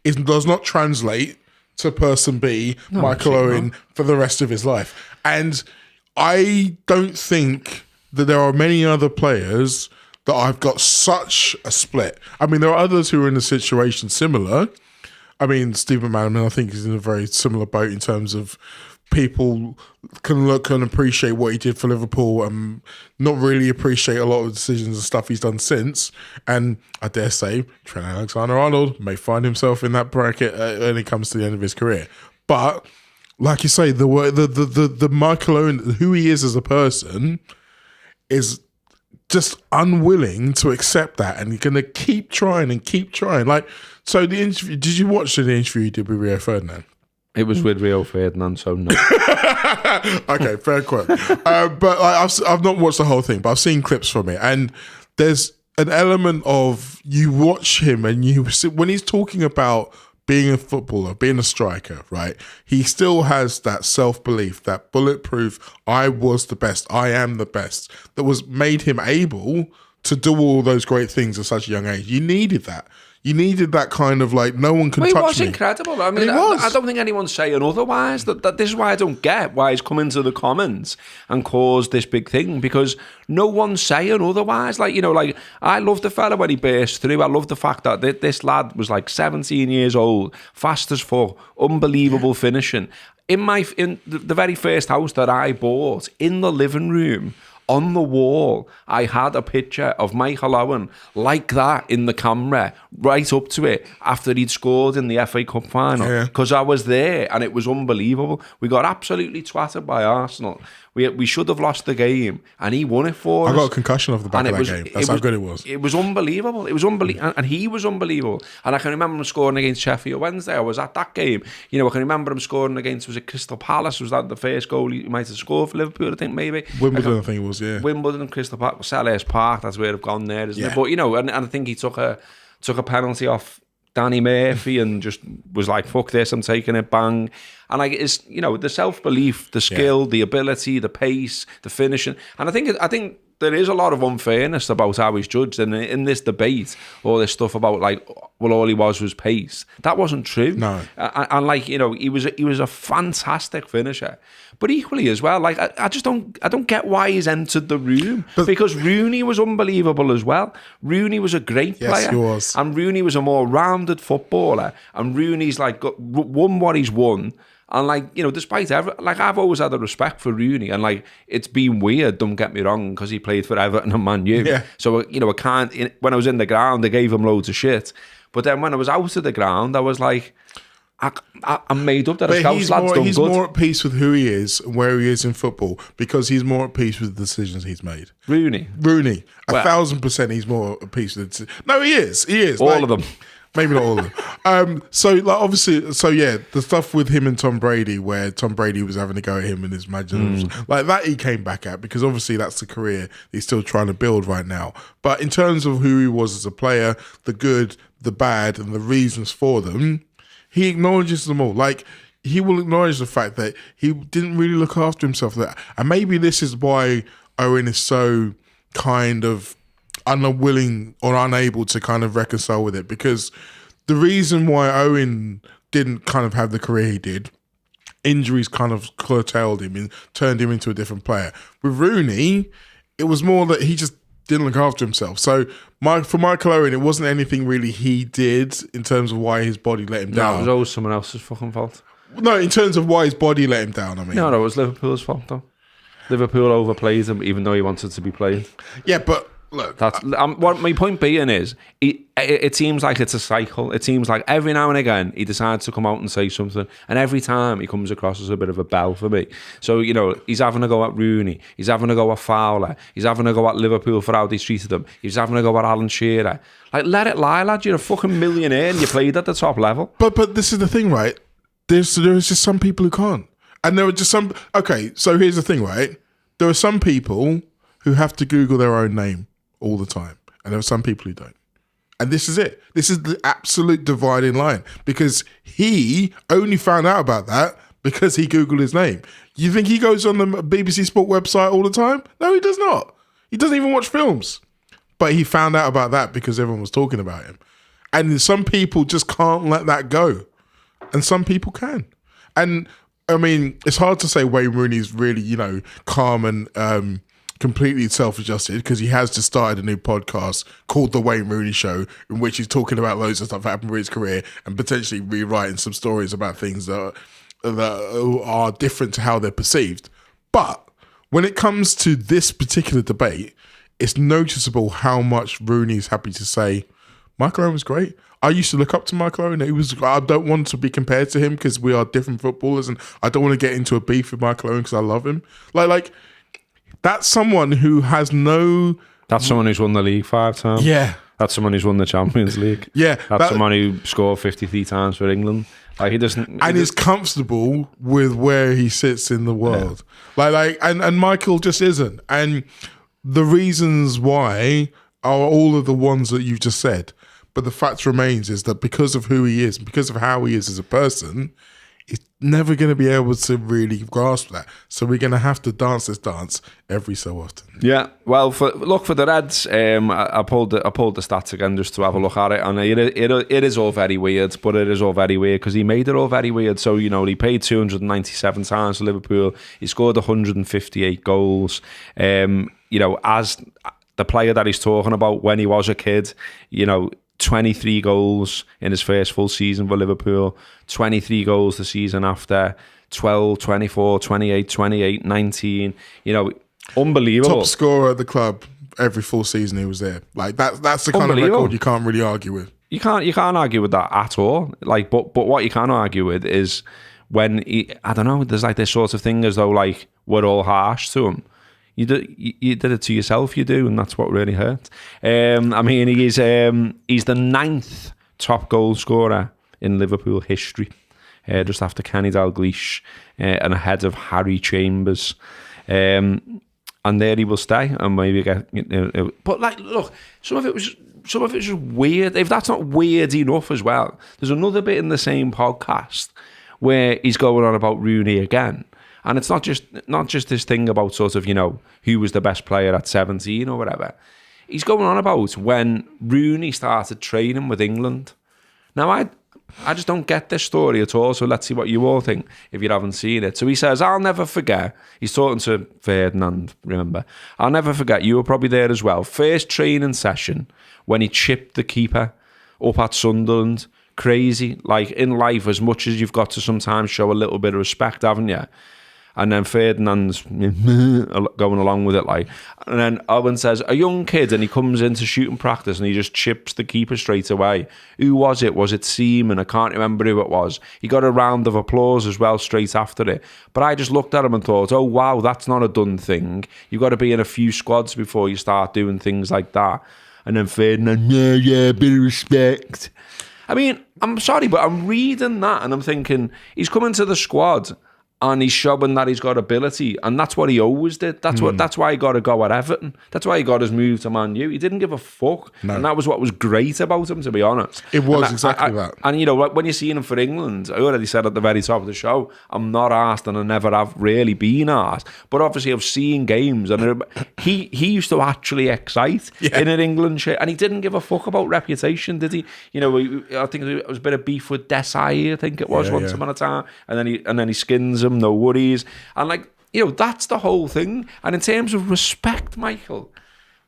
does not translate to person B, Michael Owen, for the rest of his life. And I don't think that there are many other players that I've got such a split. I mean, there are others who are in a situation similar. I mean, Stephen McManaman, I think, is in a very similar boat in terms of people can look and appreciate what he did for Liverpool and not really appreciate a lot of the decisions and stuff he's done since. And I dare say Trent Alexander-Arnold may find himself in that bracket when it comes to the end of his career. But like you say, the Michael Owen, who he is as a person, is just unwilling to accept that, and you're going to keep trying and keep trying. Like, so the interview, did you watch the interview you did with Rio Ferdinand? It was with Rio Ferdinand, so no. Okay, fair quote. But I've not watched the whole thing, but I've seen clips from it, and there's an element of you watch him and when he's talking about being a footballer, being a striker, right? He still has that self-belief, that bulletproof, I was the best, I am the best, that was made him able to do all those great things at such a young age. You needed that. You needed that kind of like, no one can touch me. He was incredible. I mean, I don't think anyone's saying otherwise. That this is why I don't get why he's come into the comments and caused this big thing, because no one's saying otherwise. Like, I love the fella when he burst through. I love the fact that this lad was like 17 years old, fast as fuck, unbelievable finishing. In the very first house that I bought, in the living room, on the wall, I had a picture of Michael Owen like that in the camera, right up to it, after he'd scored in the FA Cup final, because I was there and it was unbelievable. We got absolutely twatted by Arsenal. We should have lost the game, and he won it for us. I got a concussion off the back of that game. That's how good it was. It was unbelievable. It was unbelievable, and he was unbelievable. And I can remember him scoring against Sheffield Wednesday. I was at that game. I can remember him scoring against, was it Crystal Palace? Was that the first goal he might have scored for Liverpool, I think, maybe? Wimbledon, I think it was, yeah. Wimbledon and Crystal Palace, Selhurst Park, that's where I've gone there, isn't it? But, and I think he took a penalty off Danny Murphy and just was like, fuck this, I'm taking it, bang. And the self-belief, the skill, the ability, the pace, the finishing. And I think there is a lot of unfairness about how he's judged, and in this debate, all this stuff about like, well, all he was pace. That wasn't true. No, and like, you know, he was a fantastic finisher, but equally as well, like I don't get why he's entered the room, because Rooney was unbelievable as well. Rooney was a great player. Yes, he was, and Rooney was a more rounded footballer, and Rooney's like won what he's won. And like, you know, despite like, I've always had a respect for Rooney, and like, it's been weird, don't get me wrong, because he played for Everton and Man U. Yeah. So, you know, when I was in the ground, they gave him loads of shit. But then when I was out of the ground, I was like, I'm made up that a Scouse lad's done he's good. more at peace with who he is and where he is in football, because he's more at peace with the decisions he's made. Rooney, 1,000% he's more at peace with the No, he is. All of them. Maybe not all of them. So, like, obviously, so yeah, the stuff with him and Tom Brady, where Tom Brady was having to go at him and his managers, like that, he came back at, because obviously that's the career he's still trying to build right now. But in terms of who he was as a player, the good, the bad, and the reasons for them, he acknowledges them all. Like, he will acknowledge the fact that he didn't really look after himself. And maybe this is why Owen is so kind of unwilling or unable to kind of reconcile with it, because the reason why Owen didn't kind of have the career he did, injuries kind of curtailed him and turned him into a different player. With Rooney, it was more that he just didn't look after himself. So for Michael Owen, it wasn't anything really he did in terms of why his body let him down. No, it was always someone else's fucking fault. No, in terms of why his body let him down, I mean. No, it was Liverpool's fault, though. Liverpool overplayed him, even though he wanted to be played. Yeah, but look, that's what my point being is. It seems like it's a cycle. It seems like every now and again he decides to come out and say something, and every time he comes across as a bit of a bell for me. So, you know, he's having a go at Rooney, he's having a go at Fowler, he's having a go at Liverpool for how they treated him, he's having a go at Alan Shearer. Like, let it lie, lad. You're a fucking millionaire and you played at the top level. But this is the thing, right? There is just some people who can't, and there are just some. Okay, so here's the thing, right? There are some people who have to Google their own name all the time, and there are some people who don't. And this is it. This is the absolute dividing line, because he only found out about that because he Googled his name. You think he goes on the BBC Sport website all the time? No, he does not. He doesn't even watch films. But he found out about that because everyone was talking about him. And some people just can't let that go. And some people can. And I mean, it's hard to say Wayne Rooney's really, you know, calm and completely self-adjusted, because he has just started a new podcast called The Wayne Rooney Show, in which he's talking about loads of stuff that happened with his career and potentially rewriting some stories about things that are different to how they're perceived. But when it comes to this particular debate, it's noticeable how much Rooney's happy to say, Michael Owen was great. I used to look up to Michael Owen. I don't want to be compared to him because we are different footballers, and I don't want to get into a beef with Michael Owen because I love him. Like that's someone who has no... That's someone who's won the league 5 times. Yeah. That's someone who's won the Champions League. Yeah. That's someone who scored 53 times for England. Like, he doesn't... And is comfortable with where he sits in the world. Yeah. And Michael just isn't. And the reasons why are all of the ones that you've just said. But the fact remains is that because of who he is, because of how he is as a person, he's never going to be able to really grasp that. So we're going to have to dance this dance every so often. Yeah, well, for the Reds, I pulled the stats again just to have a look at it, and it is all very weird, but it is all very weird because he made it all very weird. So, you know, he played 297 times for Liverpool. He scored 158 goals. You know, as the player that he's talking about when he was a kid, you know, 23 goals in his first full season for Liverpool, 23 goals the season after, 12, 24, 28, 28, 19, you know, unbelievable. Top scorer at the club every full season he was there. Like that's the kind of record you can't really argue with. You can't argue with that at all. Like, but what you can argue with is when I don't know, there's like this sort of thing as though like we're all harsh to him. You did it to yourself, you do, and that's what really hurt. I mean, he's the 9th top goal scorer in Liverpool history, just after Kenny Dalglish and ahead of Harry Chambers. And there he will stay, and maybe get. But like, look, some of it was just weird. If that's not weird enough as well, there's another bit in the same podcast where he's going on about Rooney again. And it's not just this thing about sort of, who was the best player at 17 or whatever. He's going on about when Rooney started training with England. Now, I just don't get this story at all, so let's see what you all think if you haven't seen it. So he says, I'll never forget, he's talking to Ferdinand, remember, I'll never forget, you were probably there as well, first training session when he chipped the keeper up at Sunderland. Crazy. Like, in life, as much as you've got to sometimes show a little bit of respect, haven't you? And then Ferdinand's going along with it, like. And then Owen says, a young kid, and he comes into shooting practice and he just chips the keeper straight away. Who was it? Was it Seaman? I can't remember who it was. He got a round of applause as well straight after it. But I just looked at him and thought, oh, wow, that's not a done thing. You've got to be in a few squads before you start doing things like that. And then Ferdinand, yeah, bit of respect. I mean, I'm sorry, but I'm reading that and I'm thinking, he's coming to the squad and he's showing that he's got ability, and that's what he always did. That's why he got to go at Everton. That's why he got his move to Man U. He didn't give a fuck, and that was what was great about him, to be honest. It was exactly that. And when you're seeing him for England, I already said at the very top of the show, I'm not arsed, and I never have really been arsed. But obviously, I've seen games, and he used to actually excite in an England shirt, and he didn't give a fuck about reputation, did he? I think it was a bit of beef with Desai, I think it was once upon a time, and then he skins him, no worries, and that's the whole thing. And in terms of respect, Michael,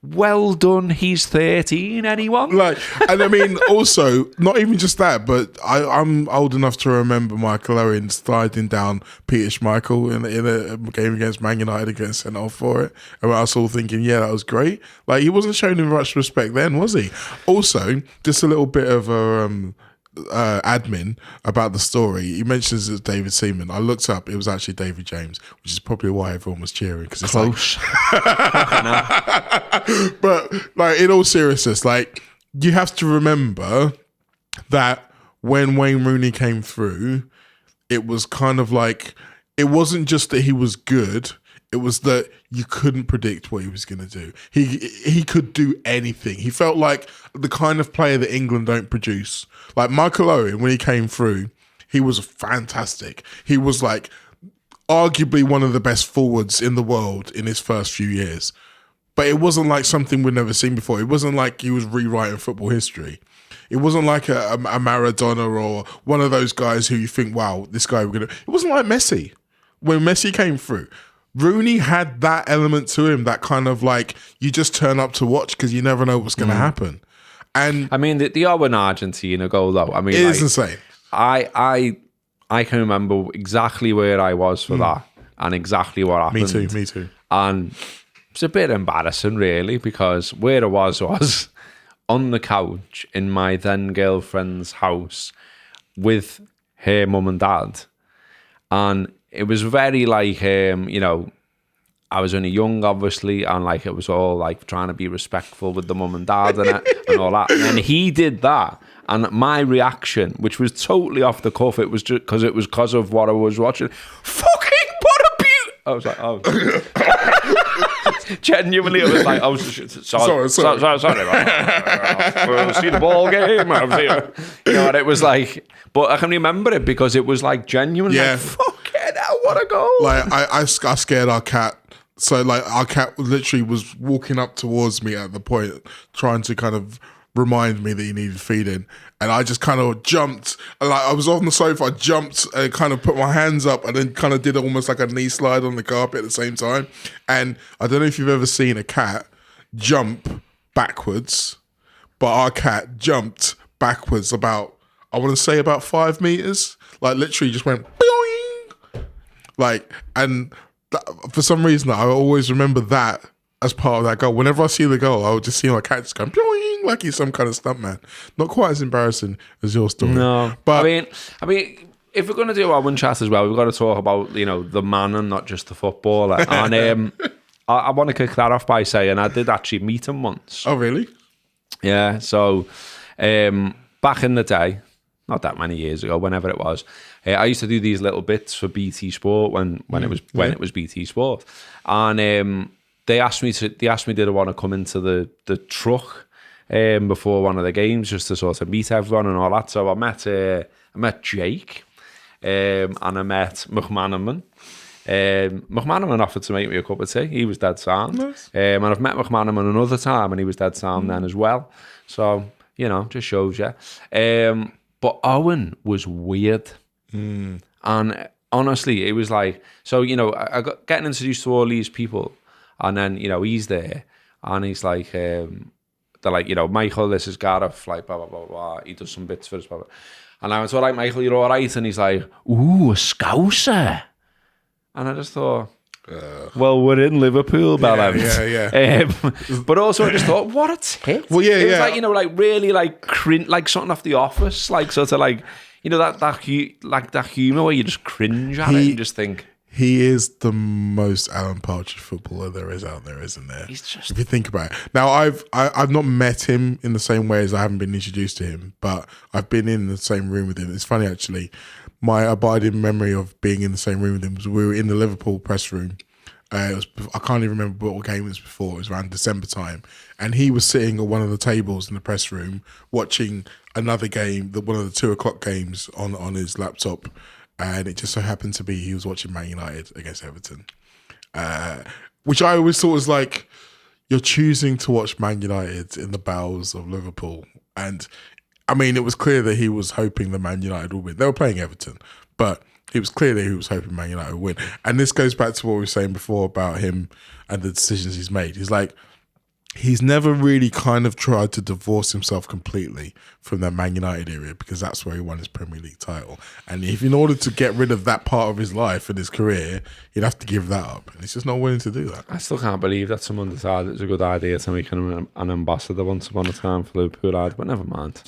well done, he's 13, anyone? And I mean, also, not even just that, but I'm old enough to remember Michael Owen sliding down Peter Schmeichel in a game against Man United and getting sent off for it. And I was all thinking, yeah, that was great. Like, he wasn't showing him much respect then, was he? Also, just a little bit of a admin about the story. He mentions it's David Seaman. I looked up, it was actually David James, which is probably why everyone was cheering, because it's close. But in all seriousness, you have to remember that when Wayne Rooney came through, it was kind of like, it wasn't just that he was good, it was that you couldn't predict what he was going to do. He could do anything. He felt like the kind of player that England don't produce. Like Michael Owen, when he came through, he was fantastic. He was arguably one of the best forwards in the world in his first few years. But it wasn't like something we'd never seen before. It wasn't like he was rewriting football history. It wasn't like a Maradona or one of those guys who you think, wow, this guy we're going to... It wasn't like Messi. When Messi came through, Rooney had that element to him, that kind of you just turn up to watch because you never know what's going to happen. And I mean, the Owen Argentina goal, though, I mean, it is insane. I can remember exactly where I was for that and exactly what happened. Me too. And it's a bit embarrassing, really, because where I was on the couch in my then girlfriend's house with her mum and dad. And it was very I was only young, obviously, and it was all trying to be respectful with the mum and dad and all that. And then he did that, and my reaction, which was totally off the cuff, it was just because of what I was watching. Fucking what a beauty! I was like, oh. Genuinely, it was like, I was sorry. We'll see the ball game. And it was but I can remember it because it was genuine. Yeah. Fucking hell, what a goal! I scared our cat. So our cat literally was walking up towards me at the point, trying to kind of remind me that he needed feeding, and I just kind of jumped. I was on the sofa, I jumped and kind of put my hands up, and then kind of did almost like a knee slide on the carpet at the same time. And I don't know if you've ever seen a cat jump backwards, but our cat jumped backwards about 5 meters. Literally just went boing. And for some reason, I always remember that as part of that goal. Whenever I see the goal, I would just see my cat just going boing, like he's some kind of stuntman. Not quite as embarrassing as your story. No, but I mean, if we're going to do our one chat as well, we've got to talk about the man and not just the footballer. And I want to kick that off by saying I did actually meet him once. Oh, really? Yeah. So back in the day, not that many years ago, whenever it was, I used to do these little bits for BT Sport when it was BT Sport, and they asked me did I want to come into the truck before one of the games just to sort of meet everyone and all that. So I met Jake and I met McManaman. McManaman offered to make me a cup of tea. He was dead sound. Nice. And I've met McManaman another time, and he was dead sound then as well. So, just shows you. But Owen was weird. And honestly, it was like, so, I got getting introduced to all these people, and then, he's there, and he's like, they're like, Michael, this is Gareth, like, blah, blah, blah, blah. He does some bits for us, blah, blah. And I went, all right, Michael, you're all right? And he's like, ooh, a Scouser. And I just thought, well, we're in Liverpool, Ballon. Yeah. But also I just thought, what a tit. Well, yeah, it was yeah. like, like really like like something off The Office, like sort of like, that humour where you just cringe at it and just think. He is the most Alan Partridge footballer there is out there, isn't there? He's just... If you think about it. Now, I've not met him in the same way as I haven't been introduced to him, but I've been in the same room with him. It's funny, actually. My abiding memory of being in the same room with him was we were in the Liverpool press room. I can't even remember what game it was before. It was around December time. And he was sitting at one of the tables in the press room watching another game, one of the 2:00 games on his laptop. And it just so happened to be he was watching Man United against Everton. Which I always thought was like, you're choosing to watch Man United in the bowels of Liverpool. And I mean, it was clear that he was hoping that Man United would win. They were playing Everton, but it was clear that he was hoping Man United would win. And this goes back to what we were saying before about him and the decisions he's made. He's like, he's never really kind of tried to divorce himself completely from that Man United era because that's where he won his Premier League title. And if in order to get rid of that part of his life and his career, he'd have to give that up. And he's just not willing to do that. I still can't believe that someone decided it's a good idea to make him an ambassador once upon a time for Liverpool, but never mind.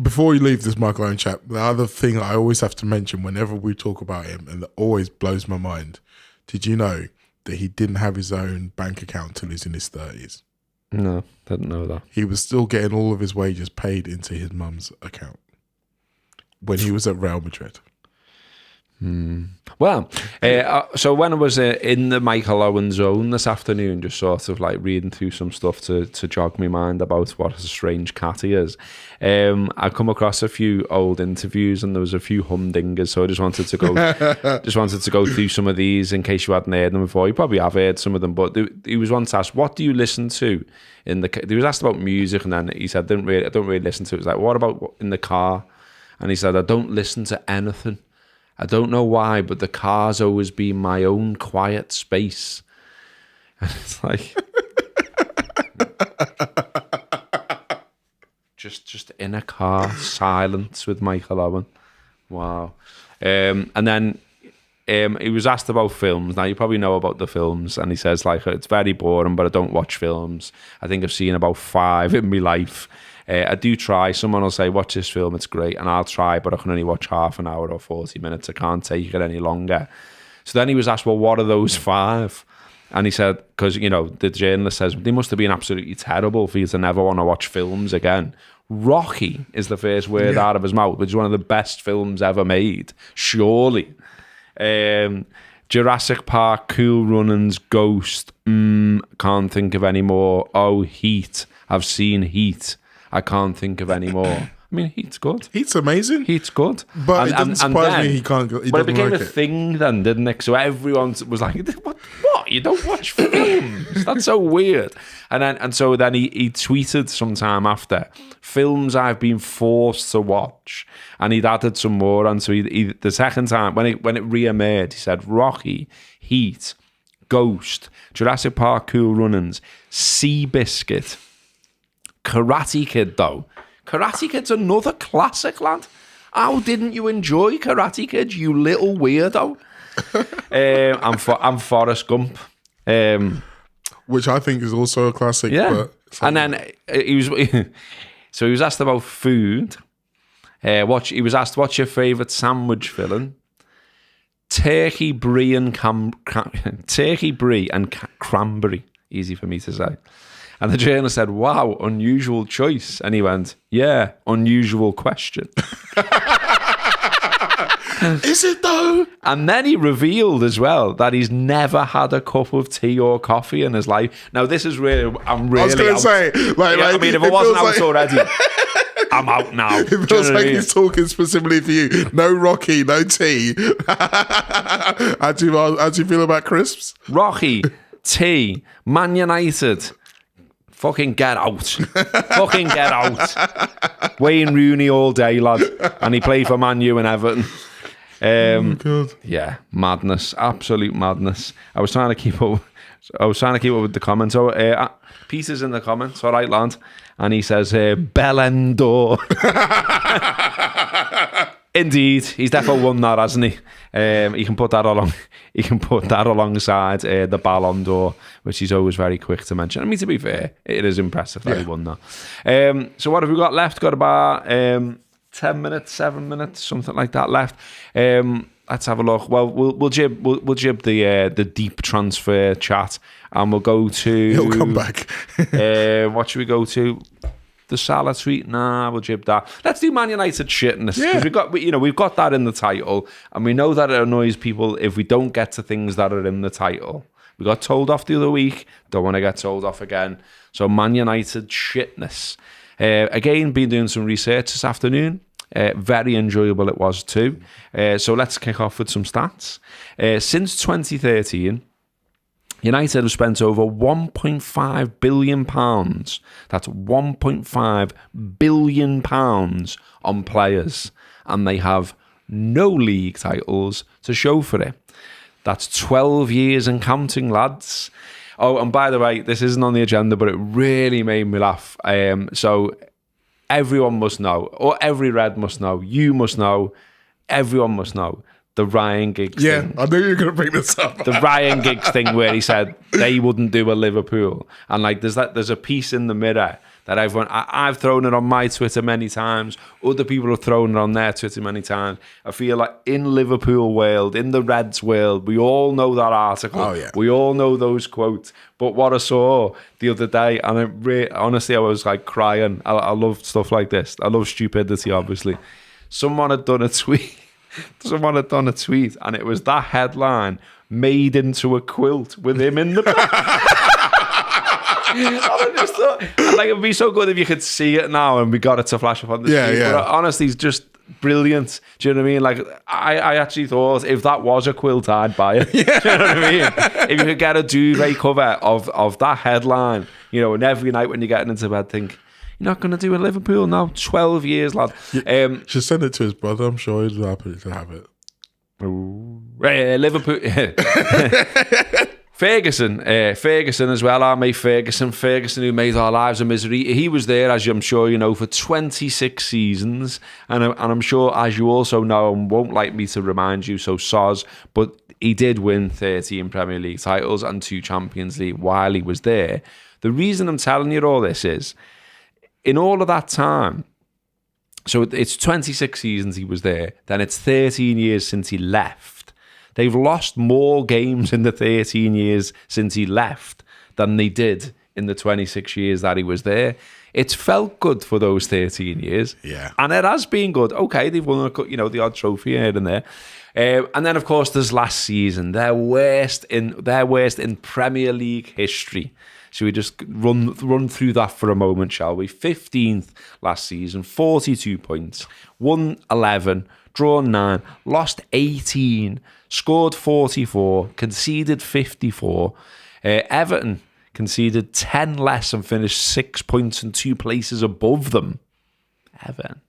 Before you leave this Michael Owen chat, the other thing I always have to mention whenever we talk about him, and that always blows my mind, did you know that he didn't have his own bank account till he's in his 30s? No, didn't know that. He was still getting all of his wages paid into his mum's account when he was at Real Madrid. Well, so when I was in the Michael Owen zone this afternoon, just sort of like reading through some stuff to jog my mind about what a strange cat he is, I come across a few old interviews and there was a few humdingers, so I just wanted to go through some of these in case you hadn't heard them before. You probably have heard some of them, but he was once asked, "What do you listen to in the?" He was asked about music, and then he said, "I don't really listen to it." It was like, "What about in the car?" And he said, "I don't listen to anything. I don't know why, but the car's always been my own quiet space." And it's like, just in a car, silence with Michael Owen. Wow. And then he was asked about films. Now, you probably know about the films. And he says, like, it's very boring, but I don't watch films. I think I've seen about 5 in my life. I do try. Someone will say, watch this film, it's great. And I'll try, but I can only watch half an hour or 40 minutes. I can't take it any longer. So then he was asked, well, what are those 5? And he said, because, the journalist says, they must have been absolutely terrible for you to never want to watch films again. Rocky is the first word out of his mouth, which is one of the best films ever made, surely. Jurassic Park, Cool Runnings, Ghost, can't think of any more. Oh, Heat, I've seen Heat. I can't think of any more. I mean, Heat's good. Heat's amazing. Heat's good. But it doesn't surprise me he can't go. But it became a thing then, didn't it? So everyone was like, what? You don't watch films? That's so weird. And so then he tweeted sometime after, films I've been forced to watch. And he'd added some more on. So he the second time, when it re-emerged, he said, Rocky, Heat, Ghost, Jurassic Park, Cool Runnings, Seabiscuit, Karate Kid, though. Karate Kid's another classic, lad. How didn't you enjoy Karate Kid, you little weirdo? I'm Forrest Gump. Which I think is also a classic. Yeah. But and then he was asked about food. He was asked, what's your favourite sandwich filling? Turkey brie and cranberry. Easy for me to say. And the journalist said, wow, unusual choice. And he went, yeah, unusual question. Is it though? And then he revealed as well that he's never had a cup of tea or coffee in his life. Now, this is really, I was going to say, if it wasn't out already, I'm out now. It feels like he's talking specifically for you. No Rocky, no tea. How do you feel about crisps? Rocky, tea, Man United. Fucking get out. Fucking get out. Wayne Rooney all day, lad. And he played for Man U and Everton. God. Yeah, madness. Absolute madness. I was trying to keep up with the comments. So, Peter's in the comments. All right, lad. And he says, Ballon d'Or. Indeed, he's definitely won that, hasn't he? He can put that along. He can put that alongside the Ballon d'Or, which he's always very quick to mention. I mean, to be fair, it is impressive that he won that. So what have we got left? Got about 10 minutes, 7 minutes, something like that left. Let's have a look. Well, we'll jib the deep transfer chat, and we'll go to. He'll come back. What should we go to? The Salah tweet? Nah, we'll jib that. Let's do Man United shitness, because we've got that in the title, and we know that it annoys people if we don't get to things that are in the title. We got told off the other week. Don't want to get told off again. So Man United shitness. Again, been doing some research this afternoon. Very enjoyable it was too. So let's kick off with some stats. Since 2013. United have spent over £1.5 billion. That's £1.5 billion on players. And they have no league titles to show for it. That's 12 years and counting, lads. Oh, and by the way, this isn't on the agenda, but it really made me laugh. So everyone must know, or every Red must know, you must know, everyone must know. The Ryan Giggs thing. I knew you were going to bring this up. The Ryan Giggs thing where he said they wouldn't do a Liverpool. And like there's a piece in the Mirror that I've thrown it on my Twitter many times. Other people have thrown it on their Twitter many times. I feel like in Liverpool world, in the Reds world, we all know that article. Oh, yeah. We all know those quotes. But what I saw the other day, and honestly, I was like crying. I love stuff like this. I love stupidity, obviously. Someone had done a tweet. And it was that headline made into a quilt with him in the back. I just thought, like, it'd be so good if you could see it now and we got it to flash up on the screen. Yeah. But honestly, it's just brilliant. Do you know what I mean? Like, I actually thought if that was a quilt, I'd buy it. Yeah. Do you know what I mean? If you could get a duvet cover of that headline, and every night when you're getting into bed, think, you're not going to do a Liverpool now? 12 years, lad. Should send it to his brother. I'm sure he's happy to have it. Liverpool. Ferguson as well, our mate Ferguson who made our lives a misery. He was there, as I'm sure you know, for 26 seasons. And I'm sure, as you also know, and won't like me to remind you, so soz, but he did win 13 Premier League titles and 2 Champions League while he was there. The reason I'm telling you all this is, in all of that time, so it's 26 seasons he was there, then it's 13 years since he left. They've lost more games in the 13 years since he left than they did in the 26 years that he was there. It's felt good for those 13 years. Yeah. And it has been good. Okay, they've won the odd trophy here and there. And then, of course, there's last season, their worst in Premier League history. Should we just run through that for a moment, shall we? 15th last season, 42 points, won 11, drawn 9, lost 18, scored 44, conceded 54. Everton conceded 10 less and finished 6 points and 2 places above them. Everton.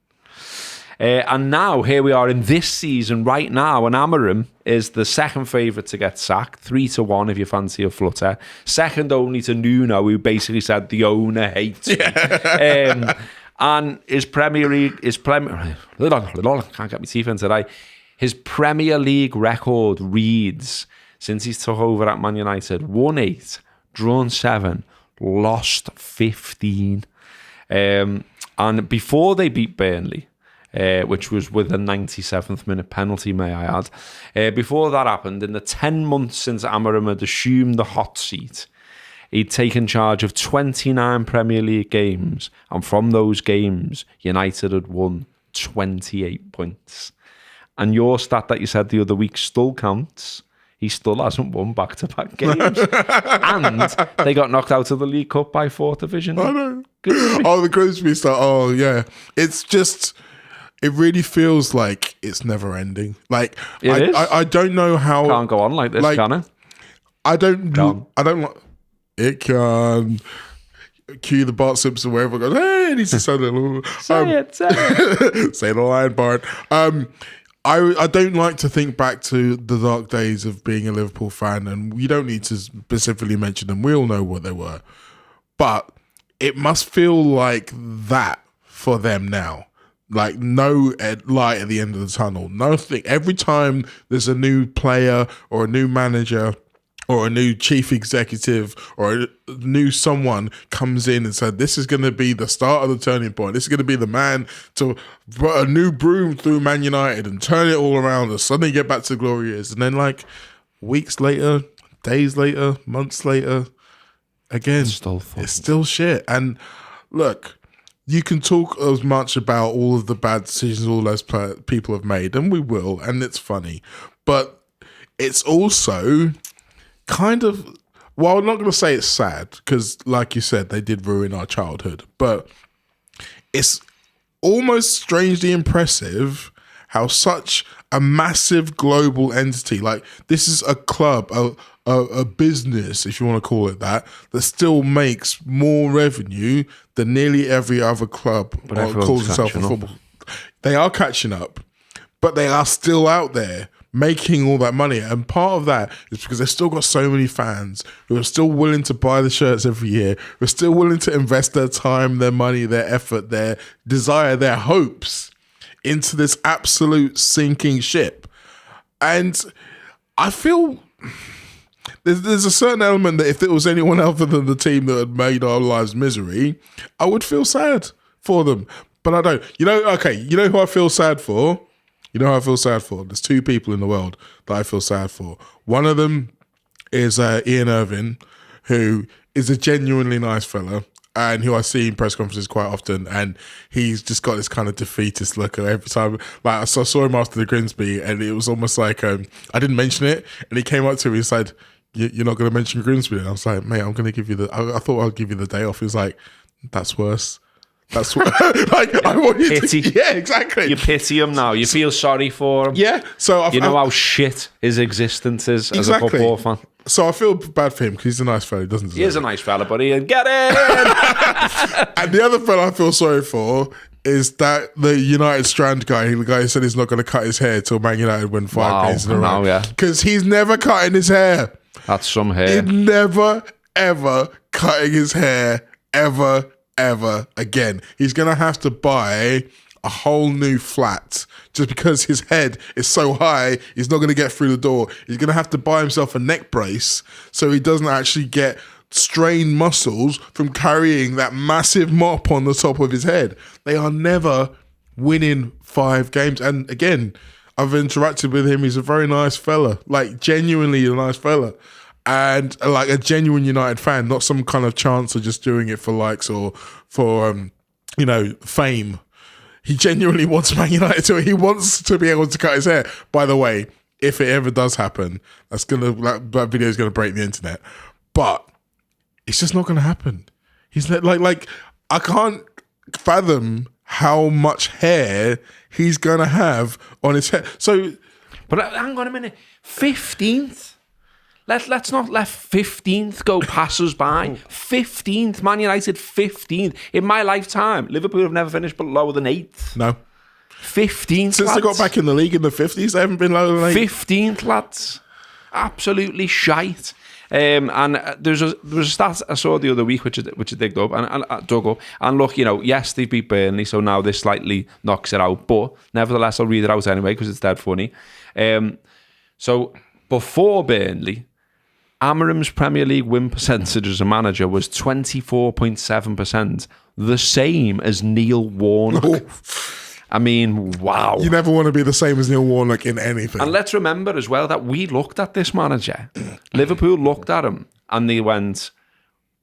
And now, here we are in this season right now, and Amorim is the second favourite to get sacked, 3-1 if you fancy a flutter. Second only to Nuno, who basically said the owner hates me. Yeah. And his Premier League, can't get my teeth in today. His Premier League record reads, since he's took over at Man United, won 8, drawn 7, lost 15. And before they beat Burnley, which was with a 97th minute penalty, may I add. Before that happened, in the 10 months since Amorim had assumed the hot seat, he'd taken charge of 29 Premier League games, and from those games, United had won 28 points. And your stat that you said the other week still counts. He still hasn't won back-to-back games. And they got knocked out of the League Cup by 4th division. I know. Oh, the Grimsby stuff. Oh, yeah. It's just, it really feels like it's never ending. Like, I don't know how. Can't go on like this, can it? I don't like. It can. Cue the Bart Simpson wherever it goes, hey, and he's just say it. Say the line, Bart. I don't like to think back to the dark days of being a Liverpool fan, and we don't need to specifically mention them. We all know what they were. But it must feel like that for them now. Like no light at the end of the tunnel. Nothing. Every time there's a new player or a new manager or a new chief executive or a new someone comes in and said, this is going to be the start of the turning point. This is going to be the man to put a new broom through Man United and turn it all around and suddenly get back to the glory years. And then like weeks later, days later, months later, again, it's still shit. And look, you can talk as much about all of the bad decisions all those people have made, and we will, and it's funny. But it's also kind of, well, I'm not going to say it's sad, because like you said, they did ruin our childhood, but it's almost strangely impressive how such a massive global entity, like this is a club, a business, if you want to call it that still makes more revenue than nearly every other club calls itself a football. They are catching up, but they are still out there making all that money. And part of that is because they've still got so many fans who are still willing to buy the shirts every year, who are still willing to invest their time, their money, their effort, their desire, their hopes into this absolute sinking ship. And I feel there's a certain element that if it was anyone other than the team that had made our lives misery, I would feel sad for them. But I don't. You know who I feel sad for? You know who I feel sad for? There's two people in the world that I feel sad for. One of them is Ian Irvin, who is a genuinely nice fella and who I see in press conferences quite often. And he's just got this kind of defeatist look every time. Like I saw him after the Grimsby, and it was almost like I didn't mention it, and he came up to me and said, "You're not going to mention Grimsby?" And I was like, "Mate, I'm going to give you I thought I'll give you the day off." He was like, "That's worse." That's what, like, I want you pity. to, yeah, exactly. You pity him now. You feel sorry for him. Yeah. So you know how shit his existence is as a football fan. So I feel bad for him because he's a nice fella. He doesn't deserve it. He is a nice fella, buddy. And get in. And the other fella I feel sorry for is that the United Strand guy, the guy who said he's not going to cut his hair till Man United win 5 games in a row. Yeah. Because he's never cutting his hair. That's some hair. He's never, ever cutting his hair, ever again. He's going to have to buy a whole new flat just because his head is so high, he's not going to get through the door. He's going to have to buy himself a neck brace so he doesn't actually get strained muscles from carrying that massive mop on the top of his head. They are never winning 5 games. And again, I've interacted with him. He's a very nice fella, like genuinely a nice fella. And like a genuine United fan, not some kind of chance of just doing it for likes or for, fame. He genuinely wants Man United to. He wants to be able to cut his hair. By the way, if it ever does happen, that video is gonna break the internet. But it's just not gonna happen. He's like I can't fathom how much hair he's gonna have on his head. So, but hang on a minute, 15th. Let's not let 15th go pass us by. 15th, Man United 15th. In my lifetime, Liverpool have never finished lower than 8th. No. 15th, Since they got back in the league in the 50s, they haven't been lower than 8th. 15th, lads. Absolutely shite. And there's a stat I saw the other week which I dug up. And look, yes, they beat Burnley, so now this slightly knocks it out. But nevertheless, I'll read it out anyway because it's dead funny. So before Burnley, Amarim's Premier League win percentage as a manager was 24.7%, the same as Neil Warnock. Oh. I mean, wow. You never want to be the same as Neil Warnock in anything. And let's remember as well that we looked at this manager. Liverpool looked at him and they went,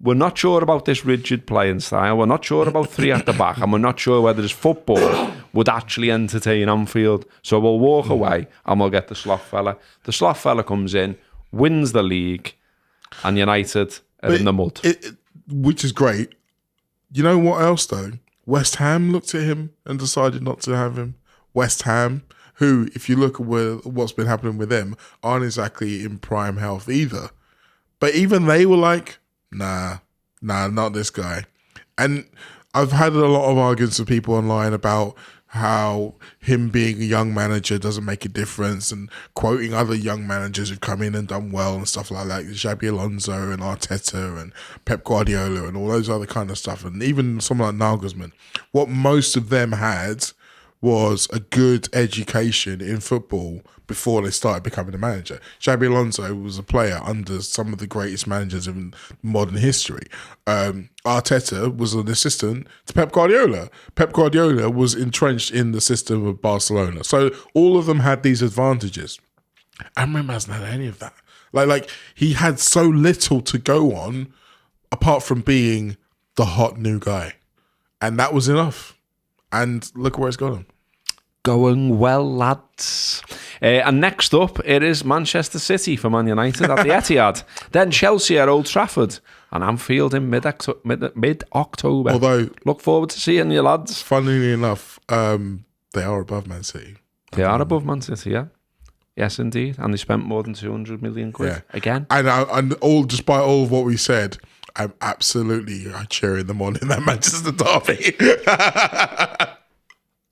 we're not sure about this rigid playing style, we're not sure about 3 at the back, and we're not sure whether this football would actually entertain Anfield. So we'll walk away and we'll get the sloth fella. The sloth fella comes in, wins the league, and United are in the mud. Which is great. You know what else though? West Ham looked at him and decided not to have him. West Ham, who, if you look at what's been happening with them, aren't exactly in prime health either. But even they were like, nah, not this guy. And I've had a lot of arguments with people online about how him being a young manager doesn't make a difference, and quoting other young managers who've come in and done well and stuff like that, Xabi Alonso and Arteta and Pep Guardiola and all those other kind of stuff, and even someone like Nagelsmann. What most of them had was a good education in football before they started becoming a manager. Xabi Alonso was a player under some of the greatest managers in modern history. Arteta was an assistant to Pep Guardiola. Pep Guardiola was entrenched in the system of Barcelona. So all of them had these advantages. Amram hasn't had any of that. Like he had so little to go on apart from being the hot new guy. And that was enough. And look where it's got him. Going well, lads. And next up, it is Manchester City for Man United at the Etihad. Then Chelsea at Old Trafford and Anfield in mid-October. Although, look forward to seeing you, lads. Funnily enough, they are above Man City. They are above Man City, yeah. Yes, indeed. And they spent more than 200 million quid again. And all, despite all of what we said, I'm absolutely cheering them on in that Manchester derby.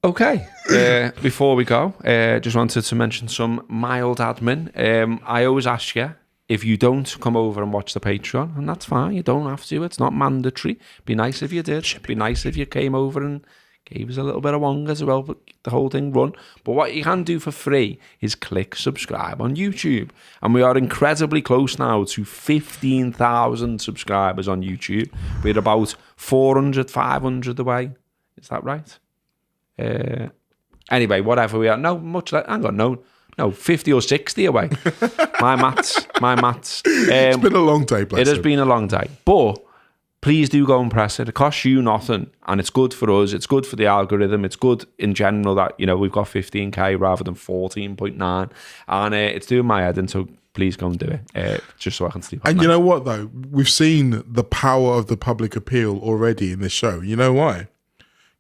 Okay, before we go, just wanted to mention some mild admin. I always ask you, if you don't come over and watch the Patreon, and that's fine, you don't have to, it's not mandatory. Be nice if you did. Be nice if you came over and gave us a little bit of wong as well, but the whole thing run. But what you can do for free is click subscribe on YouTube. And we are incredibly close now to 15,000 subscribers on YouTube. We're about 400, 500 away. Is that right? Anyway, whatever we are. No, much like, hang on, no, 50 or 60 away. My maths. It's been a long day, bless It has him. been a long day. But please do go and press it. It costs you nothing, and it's good for us. It's good for the algorithm. It's good in general that, you know, we've got 15k rather than 14.9, and it's doing my head in, so please go and do it, just so I can sleep. And you know what, though? We've seen the power of the public appeal already in this show. You know why?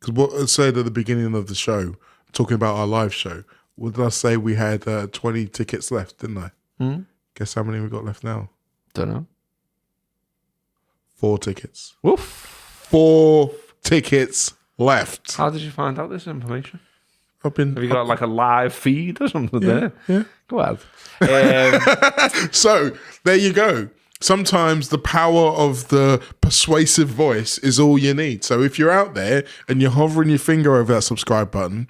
Because what I said at the beginning of the show, talking about our live show, what did I say? We had 20 tickets left, didn't I? Guess how many we got left now? Don't know. 4 tickets. Woof. 4 tickets left. How did you find out this information? Have you got like a live feed or something there? Yeah. Go ahead. So there you go. Sometimes the power of the persuasive voice is all you need. So if you're out there and you're hovering your finger over that subscribe button,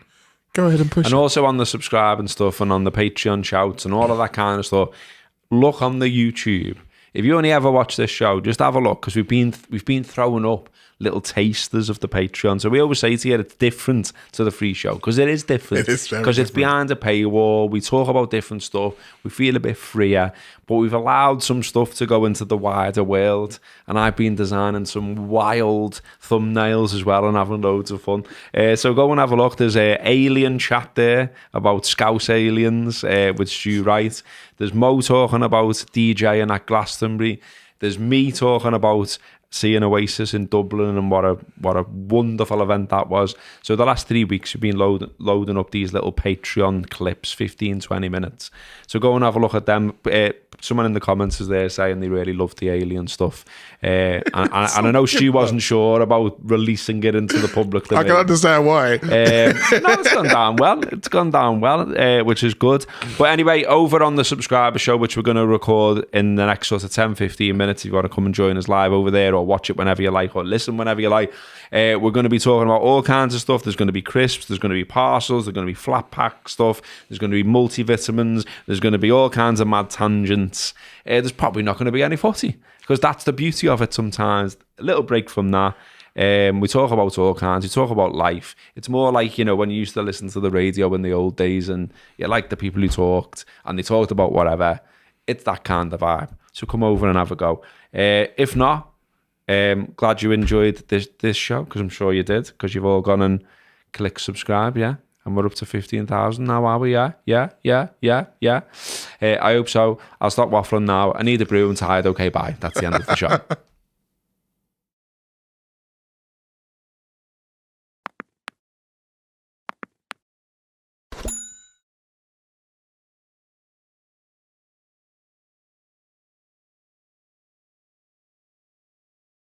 go ahead and push it. And also on the subscribe and stuff, and on the Patreon shouts and all of that kind of stuff, look on the YouTube. If you only ever watch this show, just have a look, because we've been throwing up little tasters of the Patreon. So we always say to you, it's different to the free show, because it is different. It is very because it's behind a paywall. We talk about different stuff. We feel a bit freer, but we've allowed some stuff to go into the wider world. And I've been designing some wild thumbnails as well and having loads of fun. So go and have a look. There's an alien chat there about Scouse aliens with Stu Wright. There's Mo talking about DJing at Glastonbury. There's me talking about seeing Oasis in Dublin and what a wonderful event that was. So the last 3 weeks we've been loading up these little Patreon clips, 15, 20 minutes. So go and have a look at them. Someone in the comments is there saying they really loved the alien stuff. And I know she wasn't sure about releasing it into the public domain. I can understand why. No, it's gone down well. It's gone down well, which is good. But anyway, over on the subscriber show, which we're going to record in the next sort of 10, 15 minutes, if you want to come and join us live over there, or watch it whenever you like, or listen whenever you like, we're going to be talking about all kinds of stuff. There's going to be crisps, there's going to be parcels, there's going to be flat pack stuff, there's going to be multivitamins, there's going to be all kinds of mad tangents. There's probably not going to be any footy, because that's the beauty of it sometimes. A little break from that. We talk about all kinds. We talk about life. It's more like, you know, when you used to listen to the radio in the old days and you liked the people who talked and they talked about whatever. It's that kind of vibe. So come over and have a go. If not, glad you enjoyed this show, because I'm sure you did, because you've all gone and clicked subscribe, yeah? And we're up to 15,000 now, are we? Yeah. I hope so. I'll stop waffling now. I need a brew and tired. Okay, bye. That's the end of the show.